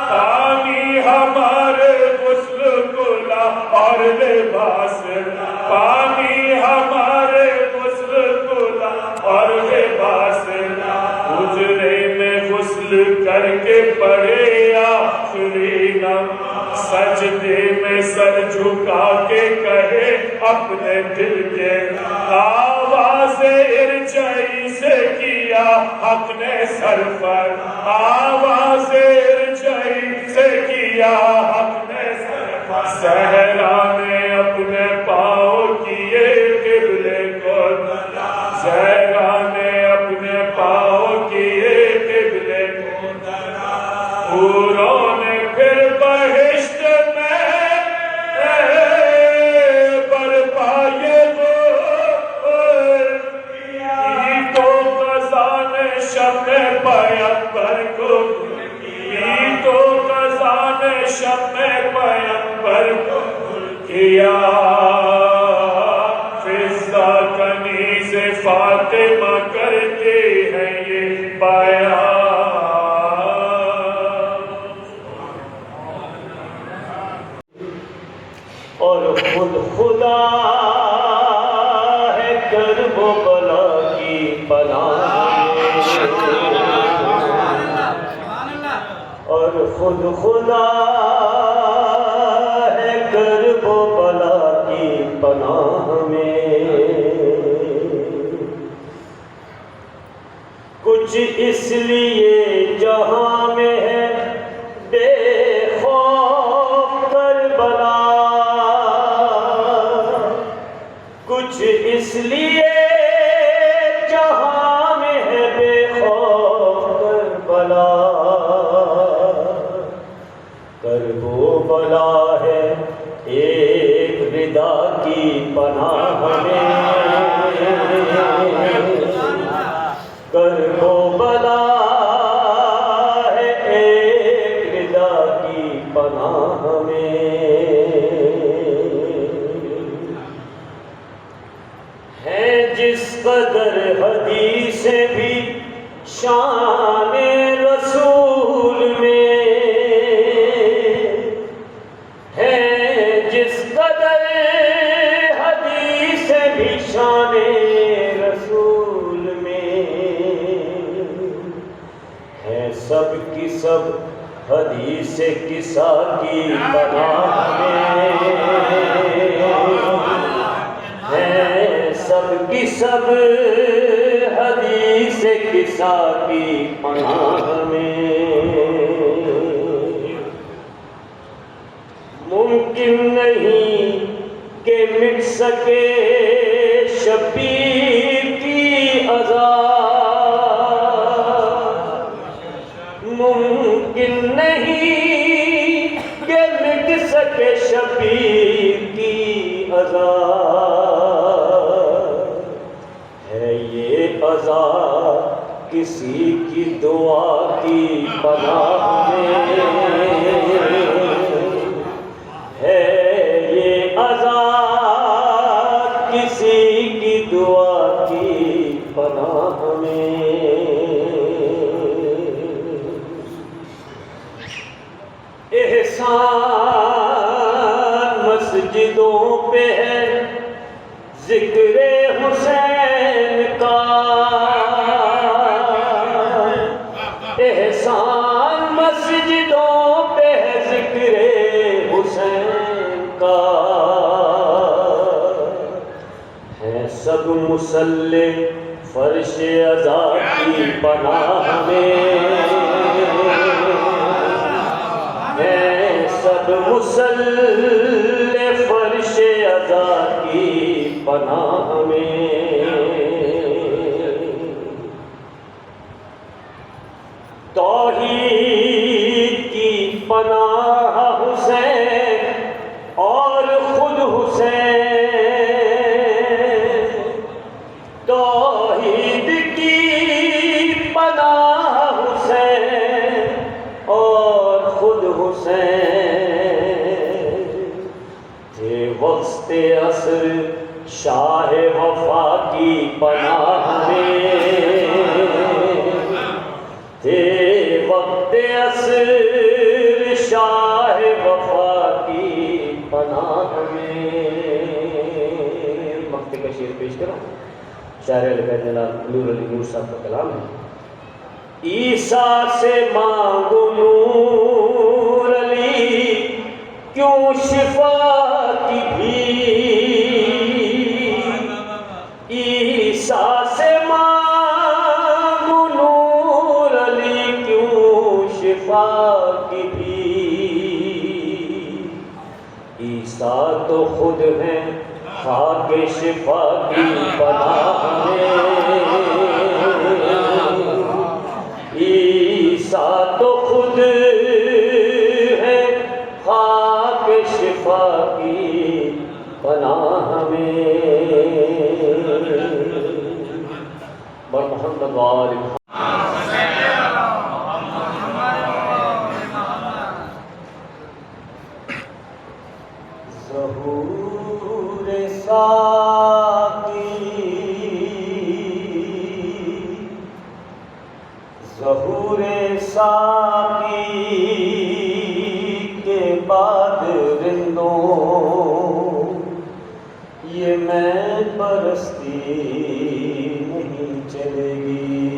پانی ہمارے غسل کلا اور لباس، پانی ہمارے غسل کلا اور لباس، حجرے میں غسل کر کے پڑے آخری نم، سجدے میں سر جھکا کے کہے اپنے دل کے، آواز ارجعی سے کیا حق نے سر پر، آواز ارجعی سے کیا حق نے سر پر، صحرا نے اپنے پاؤں کیے قبلے کو، صحرا نے اپنے پاؤں کیے قبلے کو، حوروں نے پھر بہشت میں برپائے شب پیغمبر کو، تو خزان شب پیغمبر کو کیا، فضہ کنیز فاطمہ کرتے ہیں یہ بیان، اور خود خدا ہے کرب و بلا کی پناہ، اور خود خدا ہے کرب و بلا کی پناہ میں، کچھ اس لیے جہاں میں ہے بے خوف کربلا، کچھ اس لیے جہاں میں ہے بے خوف کربلا، کرب و بلا ہے ایک ردا کی پناہ میں، کرب و بلا ہے ایک ردا کی پناہ میں، ہے جس قدر حدیثیں بھی شان رسول میں، ہے جس قدر حدیثیں بھی شان رسول میں، ہے سب کی سب حدیث کسا کی پناہ میں، ہے سب کی سب حدیث کسا کی پناہ میں، ممکن نہیں کہ مٹ سکے شبیر کی عذاب، ممکن نہیں کہ مٹ سکے شبیر کی عذاب، ہے یہ عذاب کسی کی دعا کی پناہ میں، ہے یہ عذاب کسی کی دعا کی پناہ میں، احسان مسجدوں پہ ہے ذکر حسین کا، احسان مسجدوں پہ ہے ذکر حسین کا، ہے سب مصلی فرش عزا کی پناہ میں، ہے سب مصلی فرش عزا کی پناہ میں، توحید کی پناہ حسین اور خود حسین، توحید کی پناہ حسین اور خود حسین، تھے وسط عصر شاہ وفا کی پناہ میں، تھے وقت عصر نصر شاہ وفا کی پناہ میں. مقطع کا شعر پیش کرو. شاعر علی بیت جناب نور علی نور صاحب کا کلام ہے. عیسیٰ سے مانگو نور علی کیوں شفا کی بھیک. عیسیٰ سے مانگو نور علی کیوں شفا کی بھیک. عیسیٰ تو خود ہیں خاک شفا کی پناہ میں. عیسیٰ تو خود ہے خاک شفا کی پناہ میں. بر محمد وآل محمد. ظہور ساقی ظہور ساقی کے بعد رندوں یہ میں پرستی نہیں چلے گی.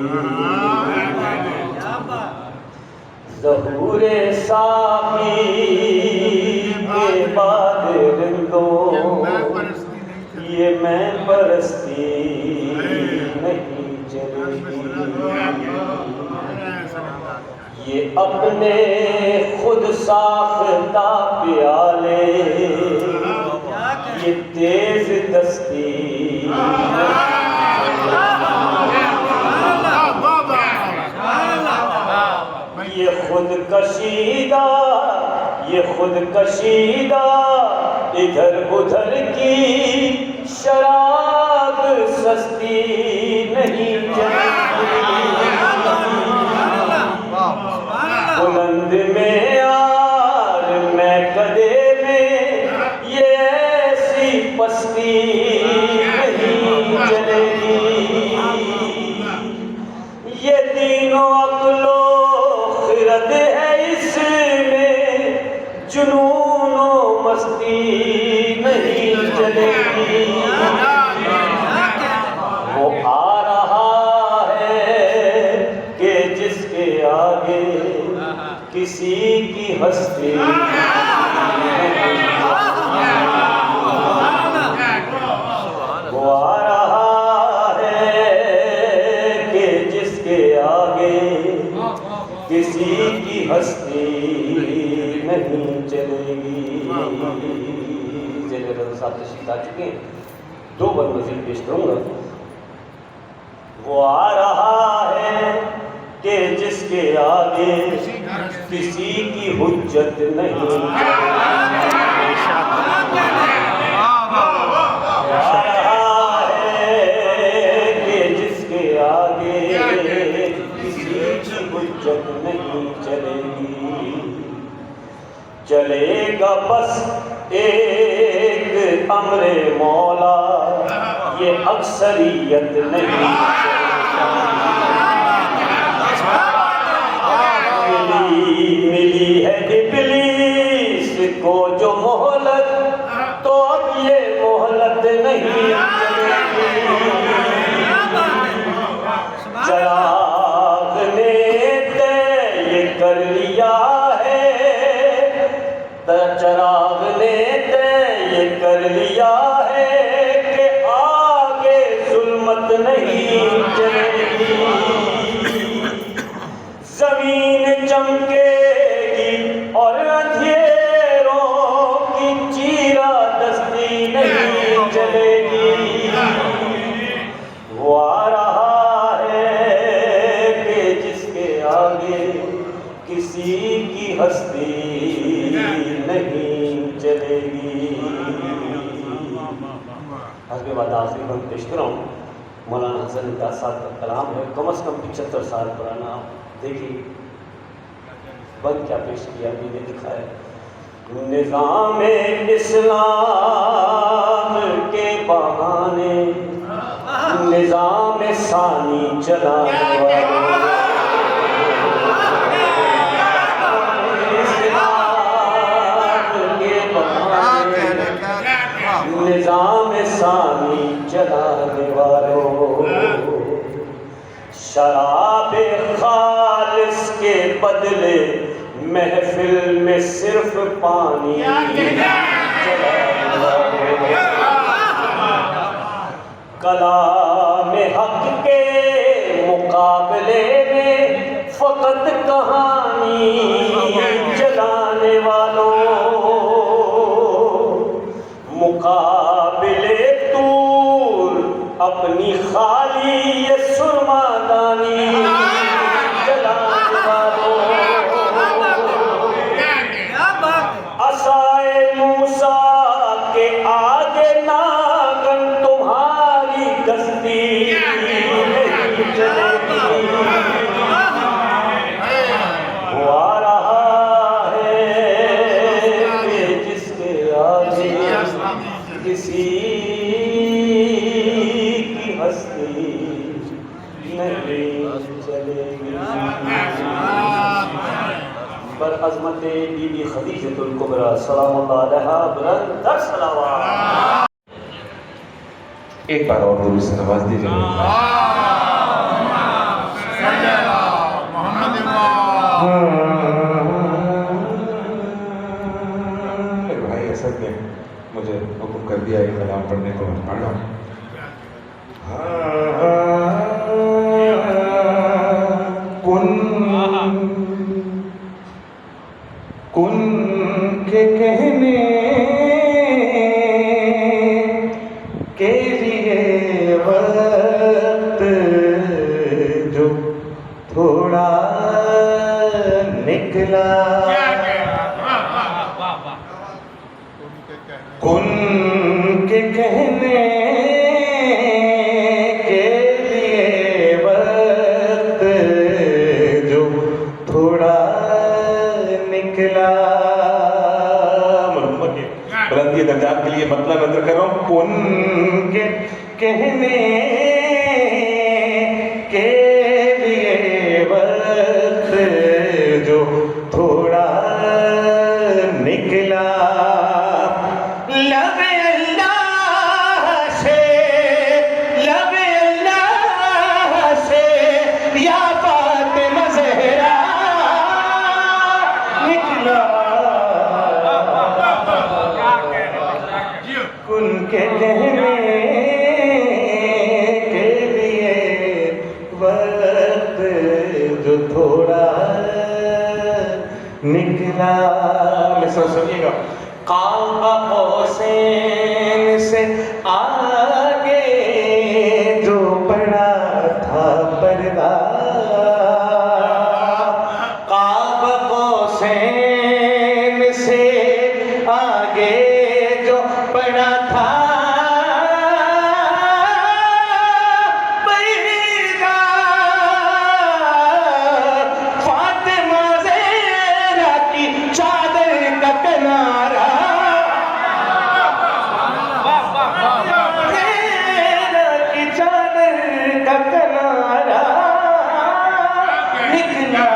ظہور ساقی کے بعد رندوں یہ میں پرستی نہیں چلے گی. یہ اپنے خود ساختہ پیالے یہ تیز دستی یہ خود کشیدہ ادھر ادھر کی شراب سستی نہیں چلتی. بلند معیار میں کدے میں یہ ایسی پستی نہیں چلے گی. یہ تینوں عقل و خرد ہے اس میں جنون و مستی نہیں چلے گی. وہ آ رہا ہے کہ جس کے آگے کسی کی ہستی وہ آ رہا ہے کہ جس کے آگے کسی کی ہستی نہیں چلے گی. جیسے رضا صاحب تشریف لا چکے ہیں. دو بند مزید پیش کروں گا. وہ آ رہا ہے کہ جس کے آگے کسی کی حجت نہیں. آ رہا ہے کہ جس کے آگے کسی کی حجت نہیں چلے گی. چلے گا بس ایک امر مولا یہ اکثریت نہیں. ملی ہے ابلیس کو جو مہلت تو اب یہ مہلت نہیں چلے گی. چراغ نے طے کر لیا ہے چراغ نے طے کر لیا ہے کہ آگے ظلمت نہیں چلے گی. زمین چمکے گی اور اندھیروں کی چیرا دستی نہیں چلے گی. وہ آ رہا ہے کہ جس کے آگے کسی کی ہستی نہیں چلے گی. حسب وعدہ آخری بند پیش کروں. مولانا حسن امتیاز صاحب کا کلام ہے. کم از کم 75 سال پرانا. دیکھیے بند کیا پیش کیا بھی نے دکھایا. نظام اسلام کے بہانے نظام ثانی چلا ہوا. نظام ثانی چلانے والوں، شراب خالص کے بدلے محفل میں صرف پانی چلانے والوں، کلام حق کے مقابلے میں فقط کہانی چلانے والوں، مقابلے طور اپنی خالی یہ سرمادانی چلانے والوں، عصائے موسیٰ کے آگے ناگن تمہاری کشتی نہیں چلے گی، وہ آ رہا ہے کہ جس کے آگے کسی کی ہستی نہیں چلے گی۔ پر عظمت بی بی خدیجۃ الکبریٰ سلام اللہ علیہا بلند در صلوات۔ ایک بار اور ضرور سے نواز دیجیے۔ میرے بھائی اسد نے مجھے حکم کر دیا یہ کلام پڑھنے کو، میں پڑھ رہا ہوں۔ کن کے کہنے کے لیے وقت جو تھوڑا نکلا، کن کے کہنے کے لیے وقت جو تھوڑا نکلا، بلندی درجات کے لیے مطلب نظر کر رہا ہوں، کن کے کہنے کے لیے وقت جو تھوڑا نکلا، لب اللہ سے لب اللہ سے یا فاطمہ زہرا نکلا، کن کے کہنے کے لیے وقت جو تھوڑا نکلا۔ مثلا سنیے گا، قاب قوسین سے آگے جو پڑا تھا پردہ، قاب قوسین سے آگے جو پڑا تھا پردہ، فاطمہ زہرا کی چادر کا کنارہ، زہرا کی چادر کا کنارہ نکلا،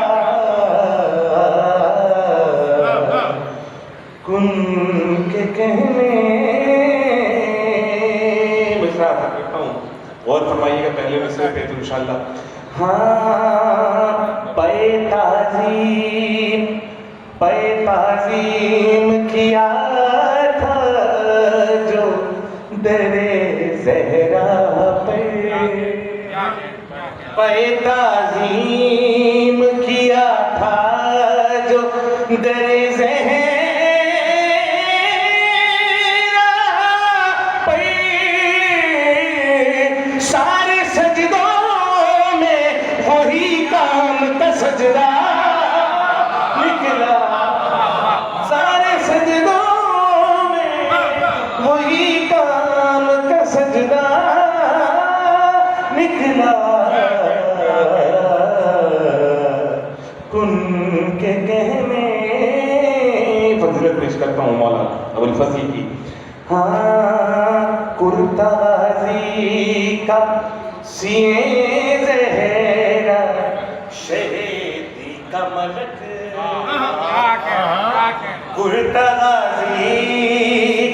کن کے کہنے مصرع تھا کرتا ہوں، غور فرمائیے گا پہلے مصرع پہ تو انشاءاللہ۔ ہاں پے تعظیم کیا تھا جو در زہرا پہ، پے تعظیم کیا تھا جو در زہرا پہ، سارے سجدوں میں وہی کام کا سجدہ نکلا، سارے سجدوں میں وہی کام کا سجدہ نکلا، کن کے کہنے فضیلت پیش کرتا ہوں مولا ابوالفضل کی۔ ہاں کرتا غازی کا سینے زہرا شہیدی کا ملک، کرتا غازی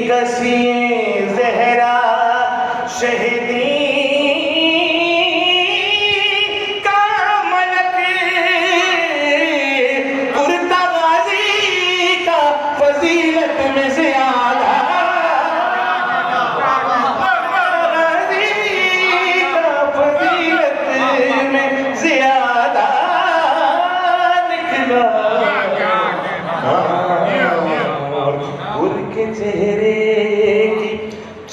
کا سینے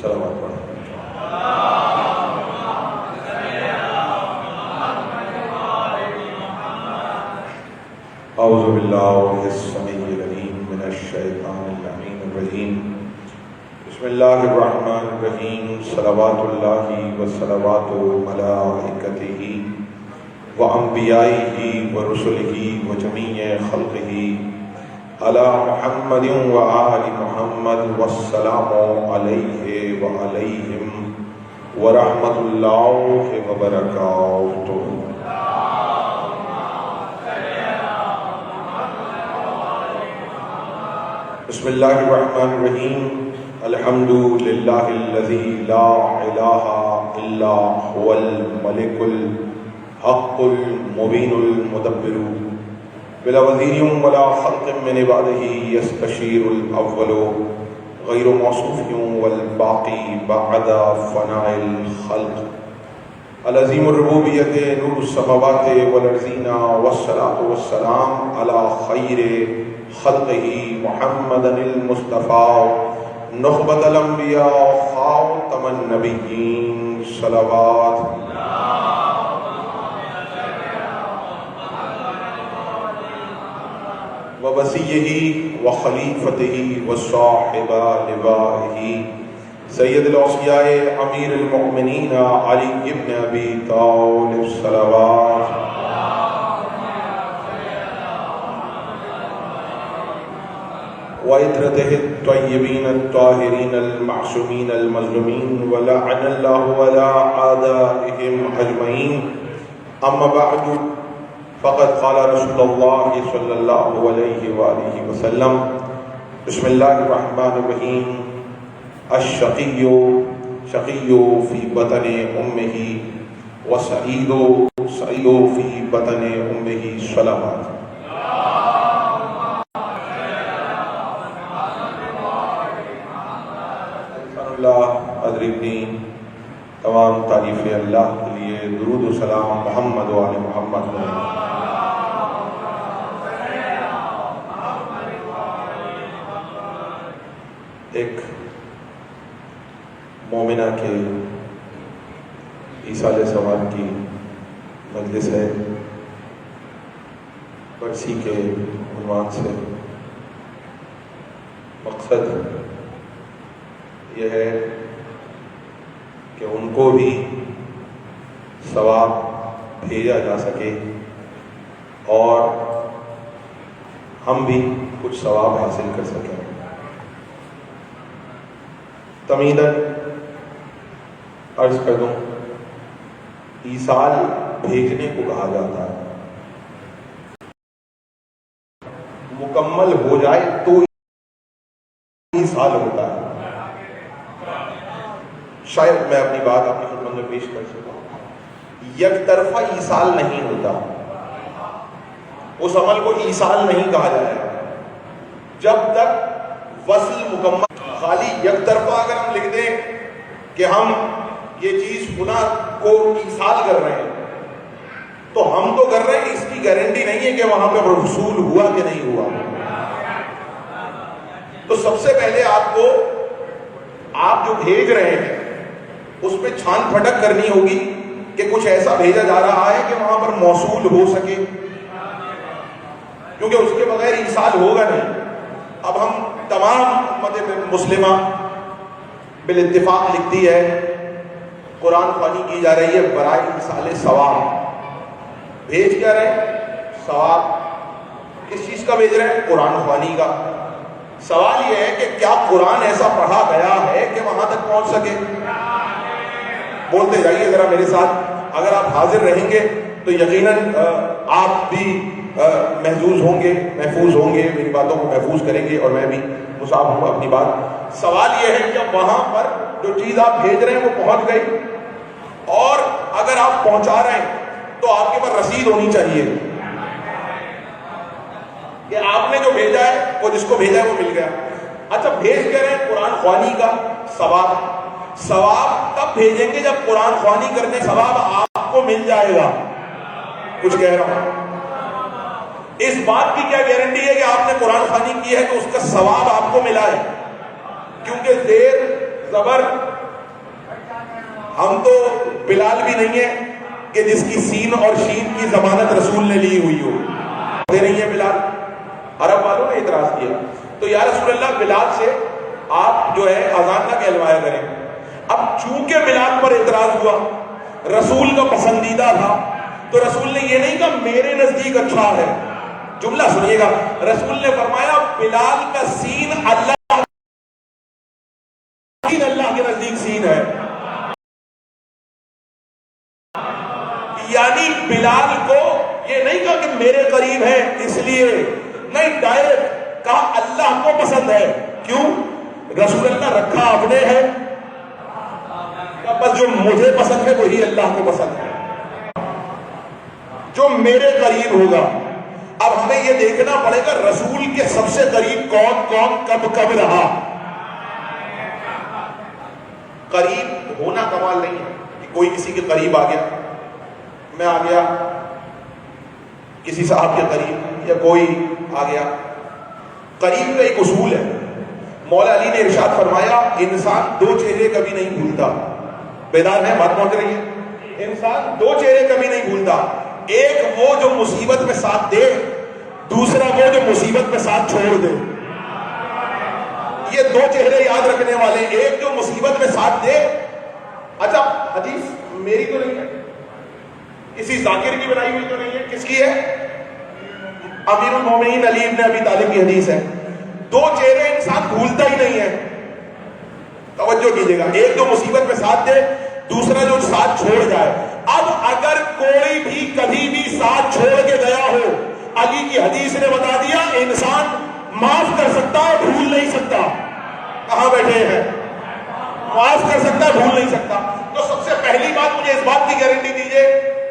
صلوات پڑھیں۔ اعوذ باللہ السمیع العلیم من الشیطان اللعین الرجیم، بسم اللہ الرحمن الرحیم، صلوات اللہ وصلوات ملائکتہ وانبیائہ ورسلہ وجمیع خلقہ علی محمد وآل محمد والسلام علیہ وعلیہم ورحمۃ اللہ وبرکاتہ۔ بسم اللہ الرحمن الرحیم، الحمد للہ الذی لا الہ الا هو الملک الحق المبین المدبر بلا وزیر ولا خلق من عباده یستشیر الاول غیر موصوف والباقی بعد فناء الخلق العظیم الربوبیت نور السماوات والارضین والصلاة والسلام علی خیر خلقہ محمد المصطفى نخبۃ الانبیاء خاتم النبیین صلوات ووصیہ وخلیفتہ وصاحب لوائہ سید الاوصیاء امیر المؤمنین علی ابن ابی طالب صلوات وعطرته الطیبین الطاہرین المعصومین المظلومین ولعن اللہ علی اعدائهم اجمعین، اما بعد فقد قال رسول اللہ صلی اللہ علیہ وآلہ وسلم، بسم اللہ الرحمن الرحیم، الشقی شقی فی بطن امہ وسعید سعید فی بطن امہ صلوات۔ اللہ ادرکنی، تمام تعریف اللہ کے لیے درود و سلام محمد و آل محمد۔ ایک مومنہ کے ایصال ثواب کی مجلس ہے، برسی کے عنوان سے۔ مقصد یہ ہے کہ ان کو بھی ثواب بھیجا جا سکے اور ہم بھی کچھ ثواب حاصل کر سکیں۔ تمیداً عرض کر دوں، ایصال بھیجنے کو کہا جاتا ہے، مکمل ہو جائے تو ایصال ہوتا ہے۔ شاید میں اپنی بات اپنی خدمت میں پیش کر سکوں، یک طرفہ ایصال نہیں ہوتا، اس عمل کو ایصال نہیں کہا جائے گا جب تک وصل مکمل۔ خالی یک طرفہ اگر ہم لکھ دیں کہ ہم یہ چیز فلاں کو ایصال کر رہے ہیں تو ہم تو کر رہے ہیں، اس کی گارنٹی نہیں ہے کہ وہاں پہ وصول ہوا کہ نہیں ہوا۔ تو سب سے پہلے آپ جو بھیج رہے ہیں اس پہ چھان پھٹک کرنی ہوگی کہ کچھ ایسا بھیجا جا رہا ہے کہ وہاں پر موصول ہو سکے، کیونکہ اس کے بغیر ایصال ہوگا نہیں۔ اب ہم تمام امت مسلمہ بالاتفاق لکھتی ہے، قرآن خوانی کی جا رہی ہے برائے ایصال ثواب۔ بھیج کیا رہے ہیں؟ ثواب۔ کس چیز کا بھیج رہے ہیں؟ قرآن خوانی کا۔ سوال یہ ہے کہ کیا قرآن ایسا پڑھا گیا ہے کہ وہاں تک پہنچ سکے؟ بولتے جائیے ذرا میرے ساتھ۔ اگر آپ حاضر رہیں گے تو یقیناً آپ بھی محفوظ ہوں گے، میری باتوں کو محفوظ کریں گے اور میں بھی مصاب ہوں اپنی بات۔ سوال یہ ہے کہ وہاں پر جو چیز آپ بھیج رہے ہیں وہ پہنچ گئی، اور اگر آپ پہنچا رہے ہیں تو آپ کے پاس رسید ہونی چاہیے کہ آپ نے جو بھیجا ہے وہ جس کو بھیجا ہے وہ مل گیا۔ اچھا، بھیج کر رہے ہیں قرآن خوانی کا ثواب تب بھیجیں گے جب قرآن خوانی کرنے ثواب آپ کو مل جائے گا۔ کچھ کہہ رہا ہوں، اس بات کی کیا گارنٹی ہے کہ آپ نے قرآن خوانی کی ہے تو اس کا ثواب آپ کو ملا ہے؟ کیونکہ زیر زبر ہم تو بلال بھی نہیں ہیں کہ جس کی سین اور شین کی ضمانت رسول نے لی ہوئی ہو. نہیں ہے بلال. عرب والوں نے اعتراض کیا تو یا رسول اللہ بلال سے آپ جو ہے اذان نہ کہلوایا کریں. اب چونکہ بلال پر اعتراض ہوا, رسول کا پسندیدہ تھا, تو رسول نے یہ نہیں کہا میرے نزدیک اچھا ہے. جملہ سنیے گا, رسول نے فرمایا بلال کا سین اللہ کے نزدیک سین ہے. یعنی بلال کو یہ نہیں کہا کہ میرے قریب ہے اس لیے, نہیں, ڈائریکٹ کہا اللہ کو پسند ہے. کیوں؟ رسول اللہ رکھا اپنے ہے, بس جو مجھے پسند ہے وہی اللہ کو پسند ہے, جو میرے قریب ہوگا. اب ہمیں یہ دیکھنا پڑے گا رسول کے سب سے قریب کون کون کب کب رہا. قریب ہونا کمال نہیں ہے کہ کوئی کسی کے قریب آ گیا, میں آ گیا کسی صاحب کے قریب, یا کوئی آ گیا. قریب کا ایک اصول ہے. مولا علی نے ارشاد فرمایا انسان دو چہرے کبھی نہیں بھولتا. بیدار ہے, بات پہنچ رہی ہے؟ انسان دو چہرے کبھی نہیں بھولتا. ایک وہ جو مصیبت میں ساتھ دے, دوسرا وہ جو مصیبت میں ساتھ چھوڑ دے. یہ دو چہرے یاد رکھنے والے. ایک جو مصیبت میں ساتھ دے. اچھا حدیث میری تو نہیں ہے, کسی ذاکر کی بنائی ہوئی تو نہیں ہے, کس کی ہے؟ امیر المومنین علی ابن ابی طالب کی حدیث ہے. دو چہرے انسان بھولتا ہی نہیں ہے. توجہ کیجیے گا, ایک جو مصیبت میں ساتھ دے, دوسرا جو ساتھ چھوڑ جائے. اب اگر کوئی بھی کبھی بھی ساتھ چھوڑ کے گیا ہو, علی کی حدیث نے بتا دیا انسان معاف کر سکتا ہے, بھول نہیں سکتا. کہاں بیٹھے ہیں؟ معاف کر سکتا ہے, بھول نہیں سکتا. تو سب سے پہلی بات مجھے اس بات کی گارنٹی دیجیے,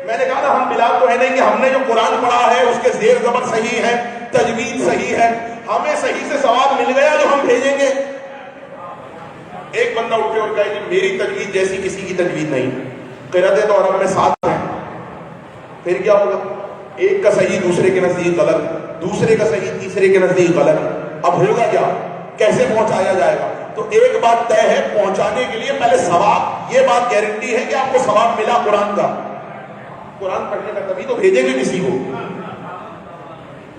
میں نے کہا نا ہم بلال کو ہے نہیں کہ ہم نے جو قرآن پڑھا ہے اس کے زیر زبر صحیح ہے, تجوید صحیح ہے, ہمیں صحیح سے ثواب مل گیا جو ہم بھیجیں گے. ایک بندہ اٹھ کے اور کہے کہ میری تجوید جیسی کسی کی تجوید نہیں, قرأتیں تو عرب میں 7 ہیں, پھر کیا ہوگا؟ ایک کا صحیح دوسرے کے نزدیک غلط, دوسرے کا صحیح تیسرے کے نزدیک غلط. اب ہوگا کیا؟ کیسے پہنچایا جائے گا؟ تو ایک بات طے ہے, پہنچانے کے لیے پہلے ثواب. یہ بات گارنٹی ہے کہ آپ کو ثواب ملا قرآن کا, قرآن پڑھنے کا, تبھی تو بھیجیں گے کسی کو.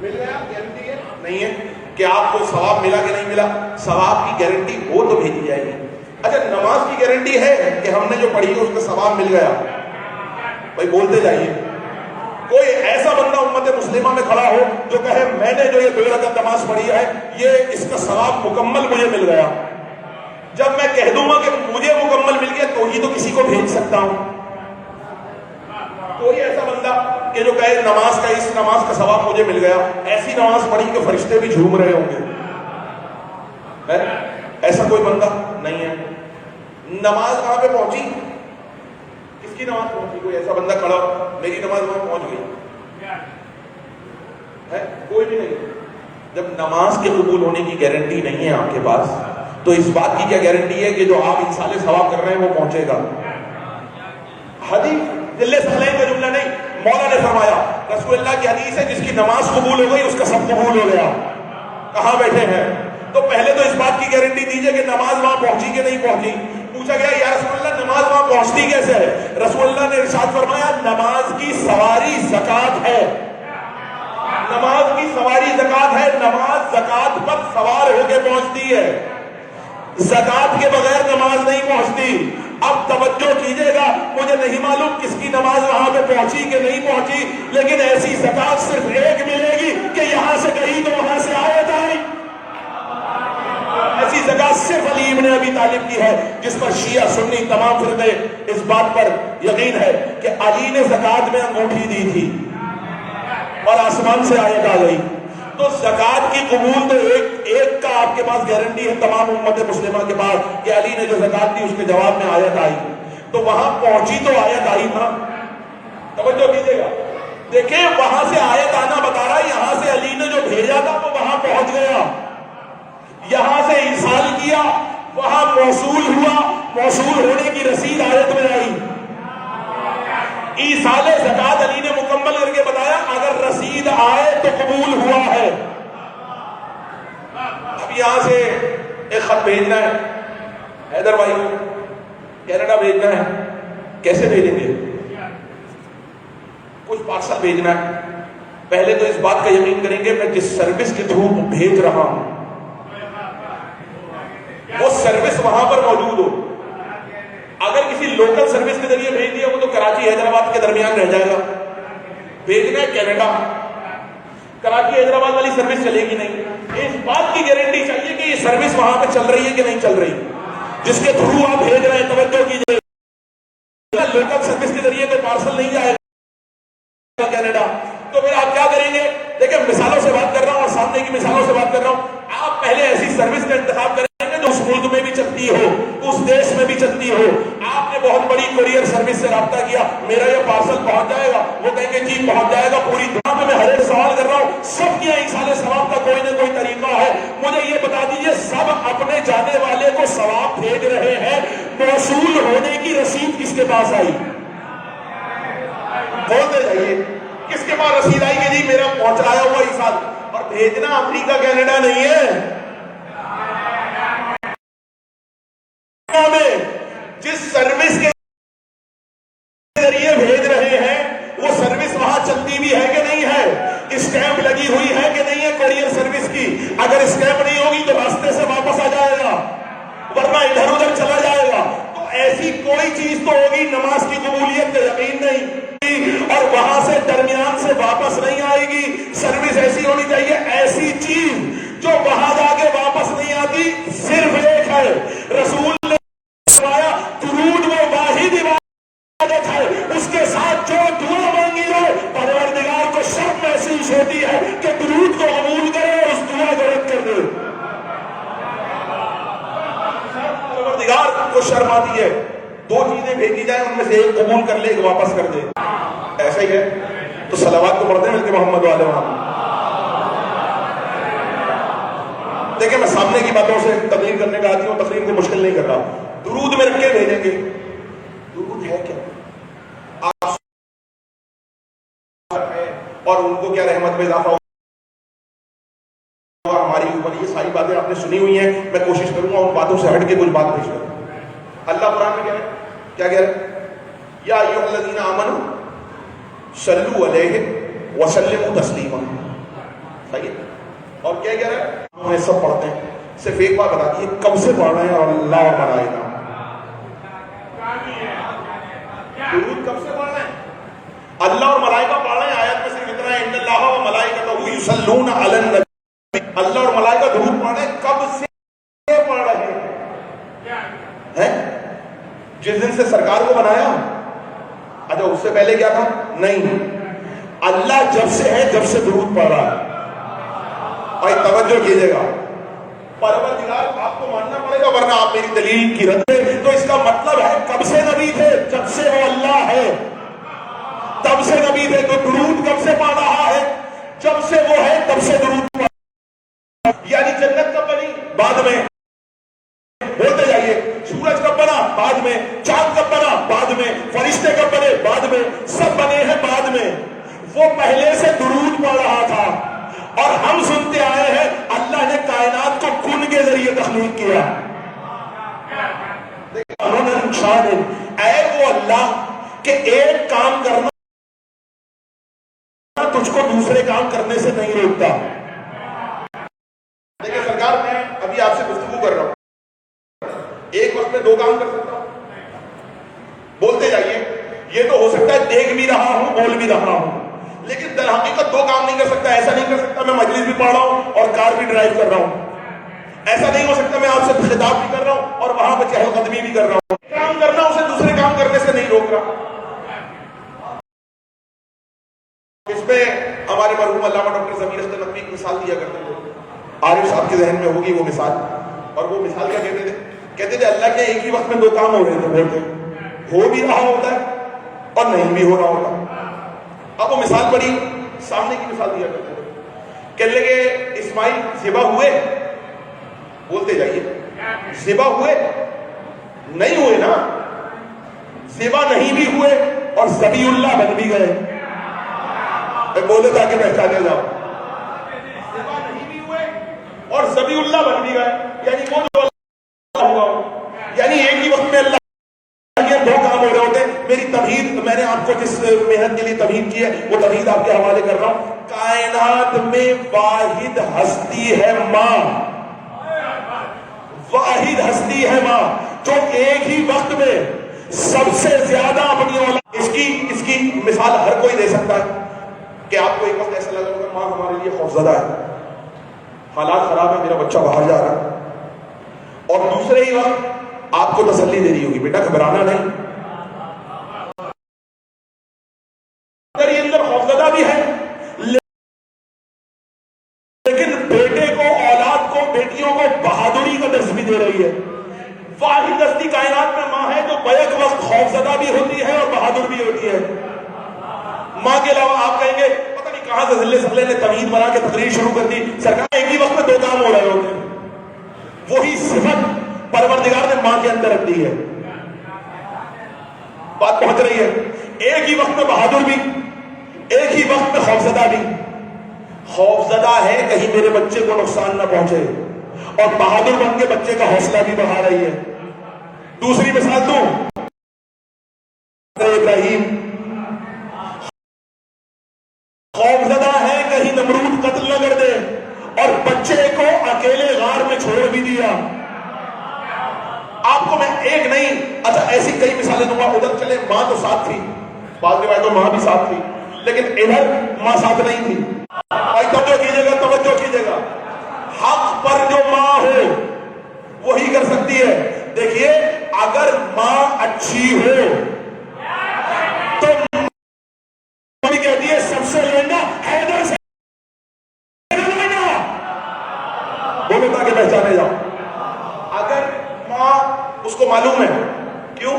مل گیا؟ گارنٹی ہے نہیں ہے کہ آپ کو ثواب ملا کہ نہیں ملا. ثواب کی گارنٹی ہو تو بھیجی جائے گی. اچھا نماز کی گارنٹی ہے کہ ہم نے جو پڑھی ہے اس کا ثواب مل گیا؟ بھائی بولتے جائیے. کوئی ایسا بندہ امت مسلمہ میں کھڑا ہو جو کہے میں نے جو یہ 2 رکعت نماز پڑھی ہے یہ اس کا ثواب مکمل مجھے مل گیا. جب میں کہہ دوں گا کہ مجھے مکمل مل گیا تو ہی تو کسی کو بھیج سکتا ہوں. کوئی ایسا بندہ کہ جو کہے نماز کا, اس نماز کا ثواب مجھے مل گیا, ایسی نماز پڑھی کہ فرشتے بھی جھوم رہے ہوں گے, ایسا کوئی بندہ نہیں ہے. نماز کہاں پہ پہنچی؟ کس کی نماز پہنچی؟ کوئی ایسا بندہ کھڑا میری نماز وہاں پہنچ گئی ہے؟ کوئی بھی نہیں. جب نماز کے قبول ہونے کی گارنٹی نہیں ہے آپ کے پاس, تو اس بات کی کیا گارنٹی ہے کہ جو آپ انسان ثواب کر رہے ہیں وہ پہنچے گا؟ حدیث دل سلیم کا جملہ نہیں, مولا نے فرمایا, رسول اللہ کی حدیث ہے جس کی نماز قبول ہو گئی اس کا سب قبول ہو گیا. کہاں بیٹھے ہیں؟ تو پہلے تو اس بات کی گارنٹی دیجئے کہ نماز وہاں پہنچی کہ نہیں پہنچی. پوچھا گیا یا رسول اللہ نماز وہاں پہنچتی کیسے ہے؟ رسول اللہ نے ارشاد فرمایا نماز کی سواری زکات ہے. نماز کی سواری زکات ہے. نماز زکات پر سوار ہو کے پہنچتی ہے, زکات کے بغیر نماز نہیں پہنچتی. اب توجہ کیجئے گا, مجھے نہیں معلوم کس کی نماز وہاں پہ پہنچی کہ نہیں پہنچی, لیکن ایسی زکات صرف ایک ملے گی کہ یہاں سے گئی تو وہاں سے آیت آئی. ایسی زکات صرف علی ابن ابی طالب کی ہے, جس پر شیعہ سنی تمام فرقے اس بات پر یقین ہے کہ علی نے زکات میں انگوٹھی دی تھی اور آسمان سے آیت آ گئی. تو زکات کی قبول تو ایک کا آپ کے پاس گارنٹی ہے تمام امت مسلمہ کے پاس کہ علی نے جو زکات دی اس کے جواب میں آیت آئی. تو وہاں پہنچی تو آیت آئی نا. توجہ کیجیے گا, دیکھیں وہاں سے آیت آنا بتا رہا ہے, یہاں سے علی نے جو بھیجا تھا وہ وہاں پہنچ گیا. یہاں سے ارسال کیا, وہاں موصول ہوا, موصول ہونے کی رسید آیت میں آئی. ایصال زکات علی نے مکمل کر کے بتایا اگر رسید آئے تو قبول ہوا ہے. اب یہاں سے ایک خط بھیجنا ہے حیدر بھائی کو, کینیڈا بھیجنا ہے, کیسے بھیجیں گے؟ کچھ پارسل بھیجنا ہے، پہلے تو اس بات کا یقین کریں گے میں جس سروس کے تھرو بھیج رہا ہوں وہ سروس وہاں پر موجود ہو. اگر کسی لوکل سروس کے ذریعے بھیج دیا وہ تو کراچی حیدرآباد کے درمیان رہ جائے گا. بھیجنا ہے کینیڈا، کراچی حیدرآباد والی سروس چلے گی نہیں. اس بات کی گارنٹی چاہیے کہ یہ سروس وہاں پہ چل رہی ہے کہ نہیں چل رہی، جس کے تھرو آپ بھیج رہے ہیں. توجہ کیجیے، لوکل سروس کے ذریعے کوئی پارسل نہیں جائے گا کینیڈا. تو پھر آپ کیا کریں گے؟ دیکھیں مثالوں سے بات کر رہا ہوں اور سامنے کی مثالوں سے بات کر رہا ہوں. آپ پہلے ایسی سروس کا انتخاب کریں گے جو اس ملک میں بھی چلتی ہو، اس دیش میں بھی چلتی ہو. آپ نے بہت بڑی کوریئر سروس سے رابطہ کیا، میرا یہ پارسل پہنچ جائے گا؟ وہ کہیں گے جی پہنچ جائے گا. پوری دنیا میں ہر ایک سوال کر رہا ہوں، سب کے ایصال ثواب کا کوئی نہ کوئی طریقہ ہے. مجھے یہ بتا دیجئے سب اپنے جانے والے کو ثواب بھیج رہے ہیں، موصول ہونے کی رسید کس کے پاس آئی؟ بولتے جائیے کس کے پاس رسید آئی کہ جی میرا پہنچایا ہوا ایصال؟ اور بھیجنا امریکہ کینیڈا نہیں ہے. جس سروس کے ذریعے بھیج رہے ہیں وہ سروس وہاں چلتی بھی ہے کہ نہیں ہے؟ اسٹیمپ لگی ہوئی ہے کہ نہیں ہے کوریئر سروس کی؟ اگر اسٹیمپ نہیں ہوگی تو راستے سے واپس آ جائے گا، ورنہ ادھر ادھر چلا جائے گا. تو ایسی کوئی چیز تو ہوگی نماز کی قبولیت کا یقین نہیں، اور وہاں سے درمیان سے واپس نہیں آئے گی. سروس ایسی ہونی چاہیے، ایسی چیز جو وہاں جا کے واپس نہیں آتی. صرف ایک ہے، رسول نے فرمایا درود وہ واحد عبادت ہے، اس کے ساتھ جو دعا مانگی جائے پروردگار کو شرم محسوس ہوتی ہے کہ درود کو قبول کرے اور اس دعا کو رد کر دے. پروردگار کو شرم آتی ہے دو چیزیں بھیجی جائیں ان میں سے ایک قبول کر لے ایک واپس کر دے. ایسا ہی ہے تو صلوات کو پڑھتے ہیں مل کے محمد والے وہاں. دیکھیں میں سامنے کی باتوں سے تقریر کرنے کا آتی ہوں، تقریر کو مشکل نہیں کر رہا. درود میں رکھ کے بھیجیں گے. درود ہے کیا؟ آپ اور ان کو کیا رحمت میں اضافہ ہوگا ہماری اوپر. یہ ساری باتیں آپ نے سنی ہوئی ہیں، میں کوشش کروں گا ان باتوں سے ہٹ کے کچھ بات پیش کروں. اللہ قرآن میں کیا کہہ رہے ہیں؟ یا ایھا الذین آمنوا صلوا علیہ وسلموا تسلیما. صحیح. اور کیا کہہ رہے ہیں؟ ہم سب پڑھتے ہیں. صرف ایک بات بتا دیجیے کب سے پڑھ رہے ہیں اور اللہ اور ملائکہ درود کب سے پڑھ رہے ہیں؟ اللہ اور ملائکہ پڑھ رہے ہیں. آیت میں صرف اتنا ہے ان اللہ و ملائکتہ یصلون علی النبی. اللہ اور ملائکہ درود پڑھ رہے ہیں. کب سے پڑھ رہے ہیں؟ جس دن سے سرکار کو بنایا. اچھا اس سے پہلے کیا تھا؟ نہیں. اللہ جب سے ہے جب سے درود پڑھ رہا ہے. اور توجہ کیجیے گا پروردگار آپ کو ماننا پڑے گا ورنہ آپ میری دلیل کی رد ہے. تو اس کا مطلب ہے کب سے نبی تھے؟ جب سے وہ اللہ ہے تب سے نبی تھے. تو درود کب سے پڑھ رہا ہے؟ جب سے وہ ہے تب سے درود پڑھ رہا ہے. یعنی جنت کب بنی؟ بعد میں. بولتے جائیے. سورج کب بنا؟ بعد میں. چاند کب بنا؟ بعد میں. فرشتے کب بنے؟ بعد میں. سب بنے ہیں بعد میں. وہ پہلے سے درود پڑھ رہا تھا. اور ہم سنتے آئے ہیں اللہ نے کائنات کو کن کے ذریعے تخلیق کیا. اے وہ اللہ کہ ایک کام کرنا تجھ کو دوسرے کام کرنے سے نہیں روکتا. دیکھیں سرکار میں ابھی آپ سے گفتگو کر رہا ہوں، ایک وقت میں دو کام کر سکتا ہوں. بولتے جائیے. یہ تو ہو سکتا ہے دیکھ بھی رہا ہوں بول بھی رہا ہوں، لیکن در حقیقت دو کام نہیں کر سکتا. ایسا نہیں کر سکتا میں مجلس بھی پڑھ رہا ہوں اور کار بھی ڈرائیو کر رہا ہوں. ایسا نہیں ہو سکتا میں آپ سے خطاب بھی کر رہا ہوں اور وہاں پہ چہل قدمی بھی کر رہا ہوں. کام کرنا اسے دوسرے کام کرنے سے نہیں روک رہا. اس میں ہمارے مرحوم علامہ ڈاکٹر ضمیر اختر نقوی کی مثال دیا کرتے تھے. عارف صاحب کے ذہن میں ہوگی وہ مثال. اور وہ مثال کیا کہتے تھے؟ کہتے تھے اللہ کے ایک ہی وقت میں دو کام ہو رہے تھے. بولتے ہو بھی رہا ہوتا ہے اور نہیں بھی ہو رہا ہوتا. اب وہ مثال بڑی سامنے کی مثال دیا کرتے تھے. کہنے لگے اسماعیل ذبح ہوئے. بولتے جائیے. ذبح ہوئے نہیں ہوئے نا. ذبح نہیں بھی ہوئے اور ذبیح اللہ بن بھی گئے. بولے تاکہ پہچانے جاؤ. ذبح نہیں بھی ہوئے اور ذبیح اللہ بن بھی گئے. یعنی وہ جو اللہ ہوا، یعنی ایک ہی وقت میں اللہ کے دو کام ہو رہے ہوتے. میری کو جس محنت کے لیے تمہید کی ہے وہ تمہید آپ کے حوالے کر رہا ہوں. کائنات میں واحد ہستی ہے ماں, واحد ہستی ہے ماں جو ایک ہی وقت میں سب سے زیادہ اپنی اولاد, اس کی مثال ہر کوئی دے سکتا ہے کہ آپ کو ایک وقت ایسا لگا کہ ماں ہمارے لیے خوفزدہ ہے, حالات خراب ہے, میرا بچہ باہر جا رہا ہے, اور دوسرے ہی وقت آپ کو تسلی دے رہی ہوگی بیٹا گھبرانا نہیں. اگر یہ اندر خوفزدہ بھی ہے لیکن بیٹے کو, اولاد کو, بیٹیوں کو بہادری کا درس بھی دے رہی ہے. واحد ہستی کائنات میں ماں ہے جو بیک وقت خوفزدہ بھی ہوتی ہے اور بہادر بھی ہوتی ہے. ماں کے علاوہ آپ کہیں گے پتہ نہیں کہاں سے ذلے سفلے نے تمہید بنا کے تقریر شروع کر دی, سرکار ایک ہی وقت میں دو کام ہو رہے ہوتے ہیں. وہی صفت پروردگار نے ماں کے اندر رکھ دی ہے. بات پہنچ رہی ہے. ایک ہی وقت میں بہادر بھی, ایک ہی وقت میں خوفزدہ بھی. خوفزدہ ہے کہیں میرے بچے کو نقصان نہ پہنچے, اور بہادر بن کے بچے کا حوصلہ بھی بڑھا رہی ہے. دوسری مثال دوں, ابراہیم خوفزدہ ہے کہیں نمرود قتل نہ کر دے, اور بچے کو اکیلے غار میں چھوڑ بھی دیا. آپ کو میں ایک نہیں, اچھا ایسی کئی مثالیں دوں گا. ادھر چلے ماں تو ساتھ تھی, بعض روایتوں ماں بھی ساتھ تھی, لیکن ادھر ماں ساتھ نہیں تھی. اور توجہ کیجیے گا, توجہ کیجیے گا, حق پر جو ماں ہو وہی کر سکتی ہے. دیکھیے اگر ماں اچھی ہو تو کہتی ہے سب سے لینا حیدر سے لینا, بولو تاکہ پہچانے جاؤ. اگر ماں, اس کو معلوم ہے, کیوں,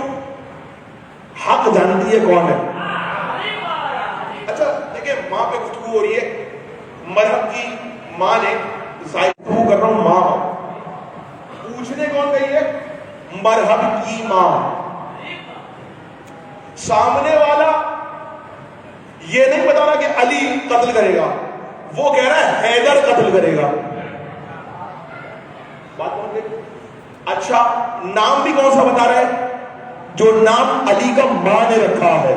حق جانتی ہے کون ہے. اچھا دیکھیں ماں پہ گفتگو ہو رہی ہے, مرحب کی ماں نے گفتگو کر رہا ہوں, ماں پوچھنے کون گئی ہے, مرحب کی ماں. سامنے والا یہ نہیں بتا رہا کہ علی قتل کرے گا, وہ کہہ رہا ہے حیدر قتل کرے گا. بات کون گئی. اچھا نام بھی کون سا بتا رہا ہے, جو نام علی کا ماں نے رکھا ہے.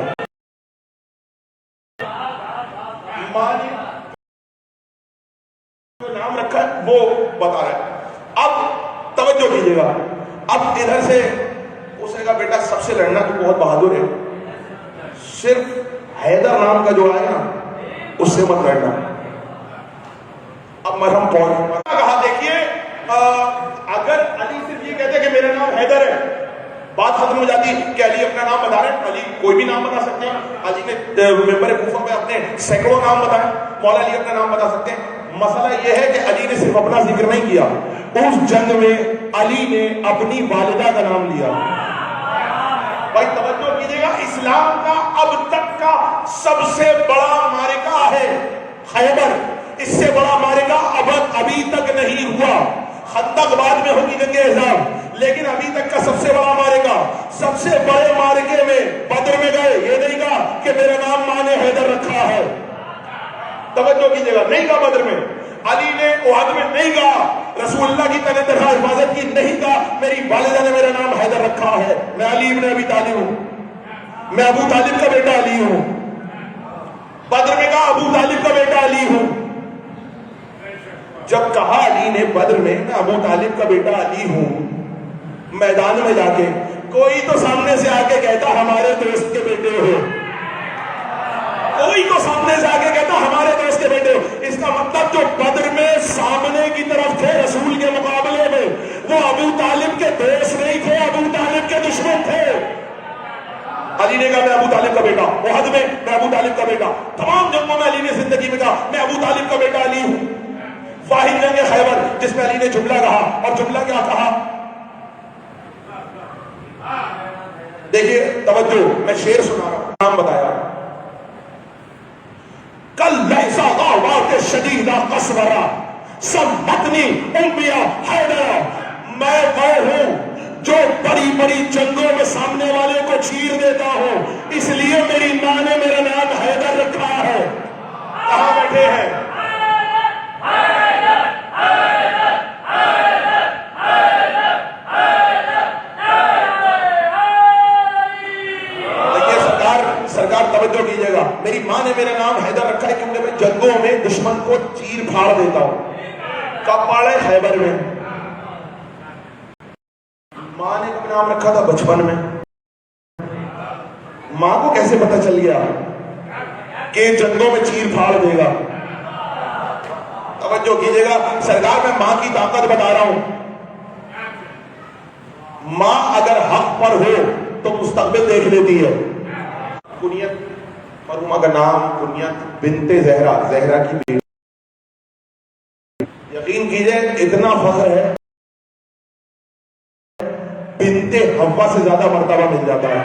ماں نے جو نام رکھا ہے وہ بتا رہا ہے. اب توجہ کیجیے گا, اب ادھر سے اسے کہا بیٹا سب سے لڑنا تو بہت بہادر ہے, صرف حیدر نام کا جو آئے نا اس سے مت لڑنا. اب مرہم پہنچ کہا دیکھیے اگر علی صرف یہ کہتے کہ میرا نام حیدر ہے بات ختم ہو جاتی کہ علی اپنا نام بتا رہے ہیں. علی کوئی بھی نام بتا سکتے ہیں, علی نے ممبر کوفہ پہ اپنے سینکڑوں نام بتائے, مولا علی اپنا نام بتا سکتے ہیں. مسئلہ یہ ہے کہ علی نے صرف اپنا ذکر نہیں کیا, اس جنگ میں علی نے اپنی والدہ کا نام لیا. بھائی توجہ کیجیے گا, اسلام کا اب تک کا سب سے بڑا معرکہ ہے خیبر. اس سے بڑا معرکہ ابھی تک نہیں ہوا. خندق بعد میں ہوگی, جنگ احزاب, لیکن ابھی تک کا سب سے بڑا معرکہ, سب سے بڑے معرکے میں بدر میں گئے. یہ نہیں کہا کہ میرا نام ماں نے حیدر رکھا ہے, توجہ کیجیے گا, نہیں کہا بدر میں. علی نے احد میں نہیں کہا رسول اللہ کی تن تنہا حفاظت کی, نہیں کہا میری والدہ نے میرا نام حیدر رکھا ہے, میں علی ابن ابی طالب ہوں, میں ابو طالب کا بیٹا علی ہوں. بدر میں کہا ابو طالب کا بیٹا علی ہوں. جب کہا علی نے بدر میں میں ابو طالب کا بیٹا علی ہوں, میدان میں جا کے کوئی تو سامنے سے آ کے کہتا ہمارے دوست کے بیٹے ہو, کوئی تو سامنے سے آ کے کہتا ہمارے دوست کے بیٹے ہو. اس کا مطلب جو بدر میں سامنے کی طرف تھے رسول کے مقابلے میں وہ ابو طالب کے دوست نہیں تھے, ابو طالب کے دشمن تھے. علی نے کہا میں ابو طالب کا بیٹا, احد میں میں ابو طالب کا بیٹا, تمام جنگوں میں علی نے زندگی میں کہا میں ابو طالب کا بیٹا علی ہوں. واحد جنگ خیبر جس میں علی نے جملہ کہا, اور جملہ کیا کہا دیکھیے توجہ, میں شعر سنا رہا ہوں. نام بتایا کل لہذا غاوات شدیدہ قصورا سمتنی انبیاء حیدرہ, میں وہ ہوں جو بڑی بڑی جنگوں میں سامنے والے کو چیر دیتا ہوں, اس لیے میری ماں نے میرا نام حیدر رکھا ہے. کہاں بیٹھے ہیں, سرکار میرا نام حیدر رکھا ہے کیونکہ میں جنگوں میں دشمن کو چیر پھاڑ دیتا ہوں. کب پاڑا ہے؟ خیبر میں. ماں نے کب نام رکھا تھا؟ بچپن میں. ماں کو کیسے پتا چل گیا کہ جنگوں میں چیر پھاڑ دے گا؟ توجہ کیجئے گا سرکار، میں ماں کی طاقت بتا رہا ہوں. ماں اگر حق پر ہو تو مستقبل دیکھ لیتی ہے. کنیت مرحومہ کا نام کنیت بنت زہرا، زہرا کی بیٹی. یقین کیجئے اتنا فخر ہے، بنت حوا سے زیادہ مرتبہ مل جاتا ہے.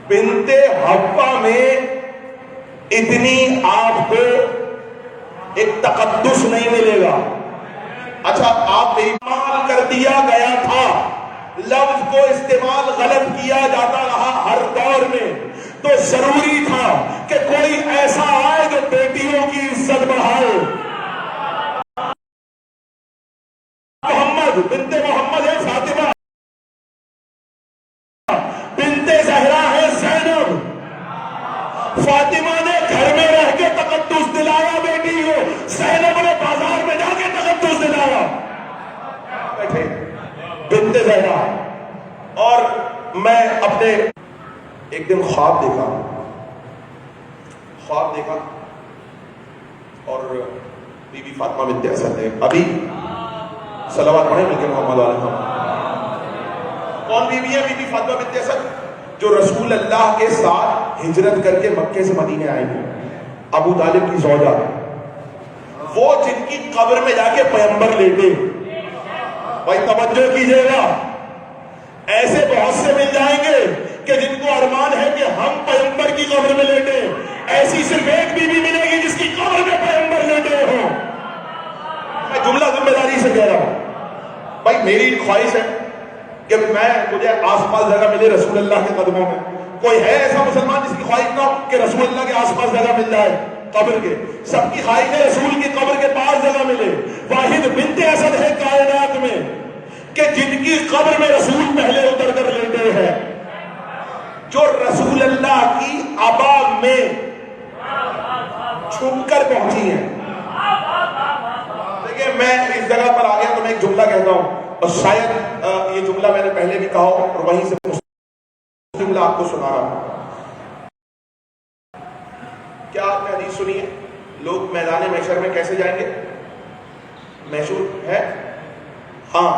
بنت حوا میں اتنی آپ کو ایک تقدس نہیں ملے گا. اچھا آپ استعمال کر دیا گیا تھا، لفظ کو استعمال غلط کیا جاتا رہا ہر دور میں، تو ضروری تھا کہ کوئی ایسا آئے جو بیٹیوں کی عزت بڑھائے. محمد بنت محمد ہے فاطمہ، بنت زہرا ہے زینب. فاطمہ نے گھر میں رہ کے تقدس دلایا بیٹی کو، زینب نے بازار میں جا کے تقدس دلایا. بیٹھے بنت زہرا. اور میں اپنے ایک دن خواب دیکھا اور بی بی فاطمہ بنت اسد ہے. ابھی صلوات پڑھیں مل کے محمد علیہ وسلم. کون بی بی ہے؟ بی بی فاطمہ بنت اسد جو رسول اللہ کے ساتھ ہجرت کر کے مکے سے مدینے آئی ہیں. ابو طالب کی زوجہ، وہ جن کی قبر میں جا کے پیغمبر لیٹے. بھائی توجہ کیجئے گا، ایسے بہت سے مل جائیں گے کہ جن کو ارمان ہے کہ ہم پیغمبر کی قبر میں لیٹے. ایسی صرف ایک بیوی ملے گی جس کی قبر میں پیغمبر لیٹے ہوں. میں جملہ ذمہ داری سے کہہ رہا ہوں. بھائی میری خواہش ہے کہ مجھے آس پاس جگہ ملے رسول اللہ کے قدموں میں. کوئی ہے ایسا مسلمان جس کی خواہش نہ ہو کہ رسول اللہ کے آس پاس جگہ مل جائے قبر کے؟ سب کی خواہش ہے رسول کی قبر کے پاس جگہ ملے. واحد بنت اسد ہے کائنات میں کہ جن کی قبر میں رسول پہلے اتر کر لیٹے ہیں، جو رسول اللہ کی عبا میں چھپ کر پہنچی ہیں. دیکھیں میں اس جگہ پر آ گیا تو میں ایک جملہ کہتا ہوں، اور شاید یہ جملہ میں نے پہلے بھی کہا اور وہیں سے جملہ آپ کو سنا رہا ہوں. کیا آپ نے حدیث سنی ہے لوگ میدان محشر میں کیسے جائیں گے؟ محشور ہے؟ ہاں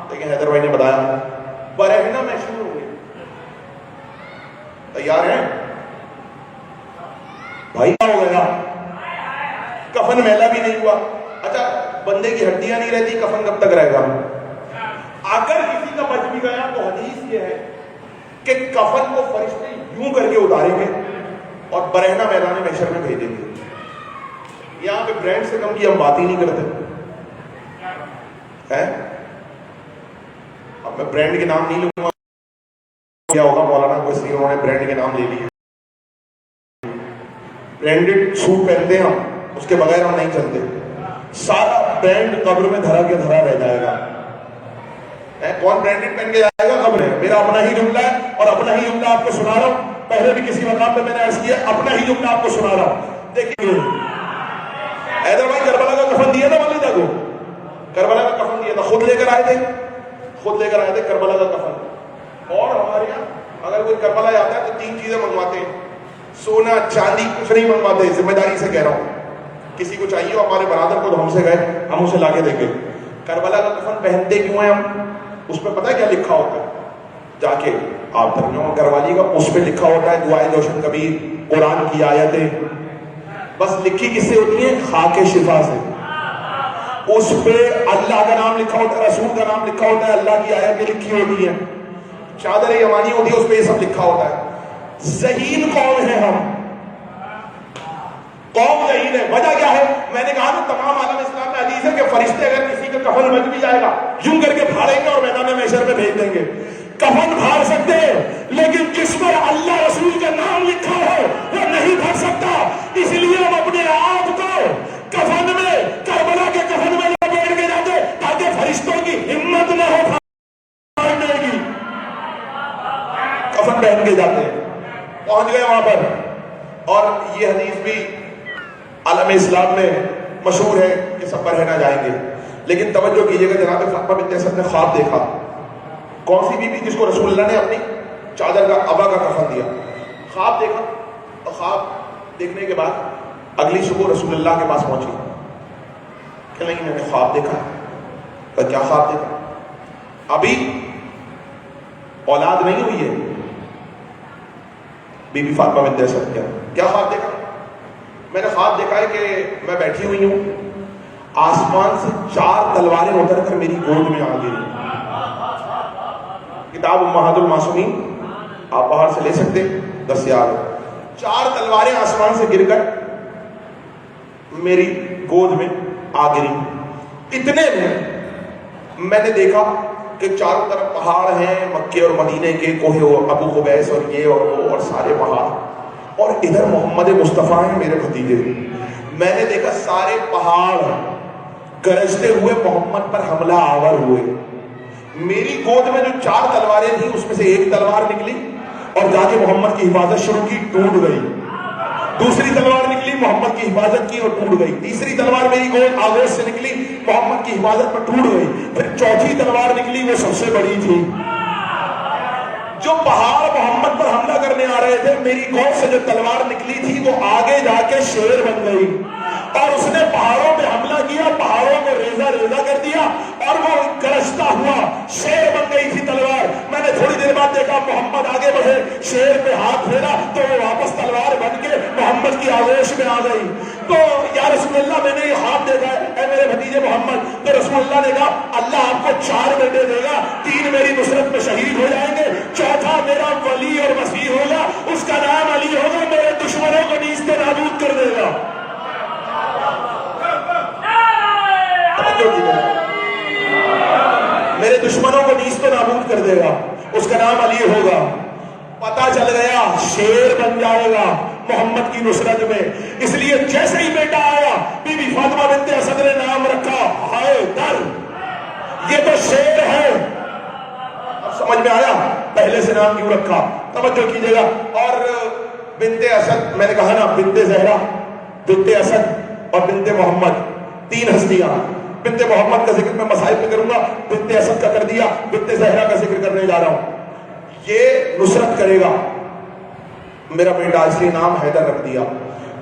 لیکن حیدر بھائی نے بتایا برہنہ محشور ہوں گے. تیار ہیں بھائی؟ ہو گیا کفن میلا بھی نہیں ہوا. اچھا بندے کی ہڈیاں نہیں رہتی، کفن کب تک رہے گا؟ اگر کسی کا بچ بھی گیا تو حدیث یہ ہے کہ کفن کو فرشتے یوں کر کے اتاریں گے اور برہنہ میدان محشر میں بھیجیں گے. یہاں پہ برانڈ سے کم کی ہم بات ہی نہیں کرتے ہیں. اب میں برانڈ کے نام نہیں لوں گا، کیا ہوگا مولانا کو، اس لیے انہوں نے برانڈ کے نام لے لیے. برانڈڈ سوٹ پہنتے ہیں ہم، اس کے بغیر ہم نہیں چلتے. سارا برانڈ قبر میں دھرا کے دھرا رہ جائے گا. کون برانڈڈ پہن کے جائے گا؟ قبر ہے. میرا اپنا ہی جملہ ہے اور اپنا ہی جملہ آپ کو سنا رہا ہوں. پہلے بھی کسی مقام پہ میں نے عرض کیا، اپنا ہی جملہ آپ کو سنا رہا ہوں. دیکھیے حیدر بھائی کربلا کا کفن دیا تھا والدہ کو، کربلا کا کفن دیا تھا، خود لے کر آئے تھے کربلا کا کفن. اور ہمارے یہاں اگر کوئی کربلا جاتا ہے تو 3 چیزیں منگواتے ہیں، سونا چاندی کچھ نہیں منگواتے. ذمہ داری سے کہہ رہا ہوں، کسی کو چاہیے ہمارے برادر کو تو ہم سے گئے، ہم اسے لا کے دیں گے. کربلا کا کفن پہنتے کیوں ہیں ہم؟ اس پہ پتہ کیا لکھا ہوتا ہے؟ جا کے آپ ترجمہ کروا لیے گا. اس پہ لکھا ہوتا ہے دعائے روشن کبیر، قرآن کی آیتیں. بس لکھی کس سے ہوتی ہیں؟ خاک شفا سے. اس پہ اللہ کا نام لکھا ہوتا ہے، رسول کا نام لکھا ہوتا ہے، اللہ کی آیتیں لکھی ہوتی ہیں، چادر یمانی ہوتی ہے، اس پہ یہ سب لکھا ہوتا ہے. ذہین قوم ہے ہم، قوم ذہین ہے. وجہ کیا ہے؟ میں نے کہا نا تمام عالم اسلام میں حدیث ہے کہ فرشتے اگر کسی کا کفن بچ بھی جائے گا یوں کر کے پھاڑیں گے اور میدان محشر میں بھیج دیں گے. کفن پھاڑ سکتے ہیں لیکن جس پر اللہ رسول کا نام لکھا ہو وہ نہیں پھاڑ سکتا. اس لیے ہم اپنے آپ کو کفن میں، کربلا کے کفن میں لپیٹ کے جاتے تاکہ فرشتوں کی ہمت نہ ہو پھاڑنے کی. کفن پہن کے جاتے ہیں. پہنچ گئے ہیں وہاں پر. اور یہ حدیث بھی عالم اسلام میں مشہور ہے کہ سب پر رہنا جائیں گے. لیکن توجہ کیجیے گا, جناب فاطمہ بنت اسد نے خواب دیکھا. کون سی بیوی جس کو رسول اللہ نے اپنی چادر کا ابا کا کفن دیا. خواب دیکھا, اور خواب دیکھنے کے بعد اگلی صبح رسول اللہ کے پاس پہنچی کہ نہیں میں نے خواب دیکھا. کیا خواب دیکھا؟ ابھی اولاد نہیں ہوئی ہے. بی بی فاطمہ بنت اسد کیا خواب دیکھا؟ میں نے خواب دیکھا ہے کہ میں بیٹھی ہوئی ہوں, آسمان سے 4 تلواریں اتر کر میری گود میں آ گئی. کتاب امہات المعصومین آپ باہر سے لے سکتے, دستیاب. 4 تلواریں آسمان سے گر کر میری گود میں آ گئی. اتنے میں نے دیکھا کہ چاروں طرف پہاڑ ہیں, مکے اور مدینے کے, کوہ ابو قبیس اور یہ اور وہ اور سارے پہاڑ, اور ادھر محمد مصطفیٰ ہیں میرے بھتیجے. میں نے دیکھا سارے پہاڑ گرجتے ہوئے محمد پر حملہ آور ہوئے. میری گود میں جو 4 تلواریں تھیں اس میں سے ایک تلوار نکلی اور جا کے محمد کی حفاظت شروع کی, ٹوٹ گئی. دوسری تلوار نکلی, محمد کی حفاظت کی اور ٹوٹ گئی. تیسری تلوار میری گود آگوش سے نکلی, محمد کی حفاظت پر ٹوٹ گئی. پھر چوتھی تلوار نکلی, وہ سب سے بڑی تھی. جو پہاڑ محمد پر حملہ کرنے آ رہے تھے, میری گود سے جو تلوار نکلی تھی وہ آگے جا کے شیر بن گئی اور اس نے پہاڑوں پہ حملہ کیا, پہاڑوں کو ریزہ ریزہ کر دیا اور وہ گرجتا ہوا شیر بن گئی تھی تلوار. میں نے تھوڑی دیر بعد دیکھا محمد آگے بڑھے, شیر پہ ہاتھ پھیرا تو وہ واپس تلوار بن کے محمد کی آغوش میں آ گئی. تو یا رسول اللہ میں نے یہ خواب دیکھا ہے اے میرے بھتیجے محمد. تو رسول اللہ نے کہا اللہ آپ کو 4 بیٹے دے گا, 3 میری نصرت میں شہید ہو جائیں گے, چوتھا میرا ولی اور مسیح ہوگا, اس کا نام علی ہوگا, میرے دشمنوں کو نیست نابود کر دے گا. میرے دشمنوں کو نیست و نابود کر دے گا, اس کا نام علی ہوگا. پتا چل گیا شیر بن جائے گا محمد کی نصرت میں. اس لیے جیسے ہی بیٹا آیا بی بی فاطمہ بنت اسد نے نام رکھا حیدر. یہ تو شیر ہے. اب سمجھ میں آیا پہلے سے نام کیوں رکھا؟ توجہ کیجیے گا. اور بنت اسد, میں نے کہا نا بنت زہرا, بنت اسد اور بنت محمد, 3 ہستیاں. بنت محمد کا ذکر میں مسائل میں کروں گا, بنت اسد کا کر دیا, بنت زہرا کا ذکر کرنے جا رہا ہوں. یہ نصرت کرے گا میرا بیٹا, اس لیے نام حیدر رکھ دیا.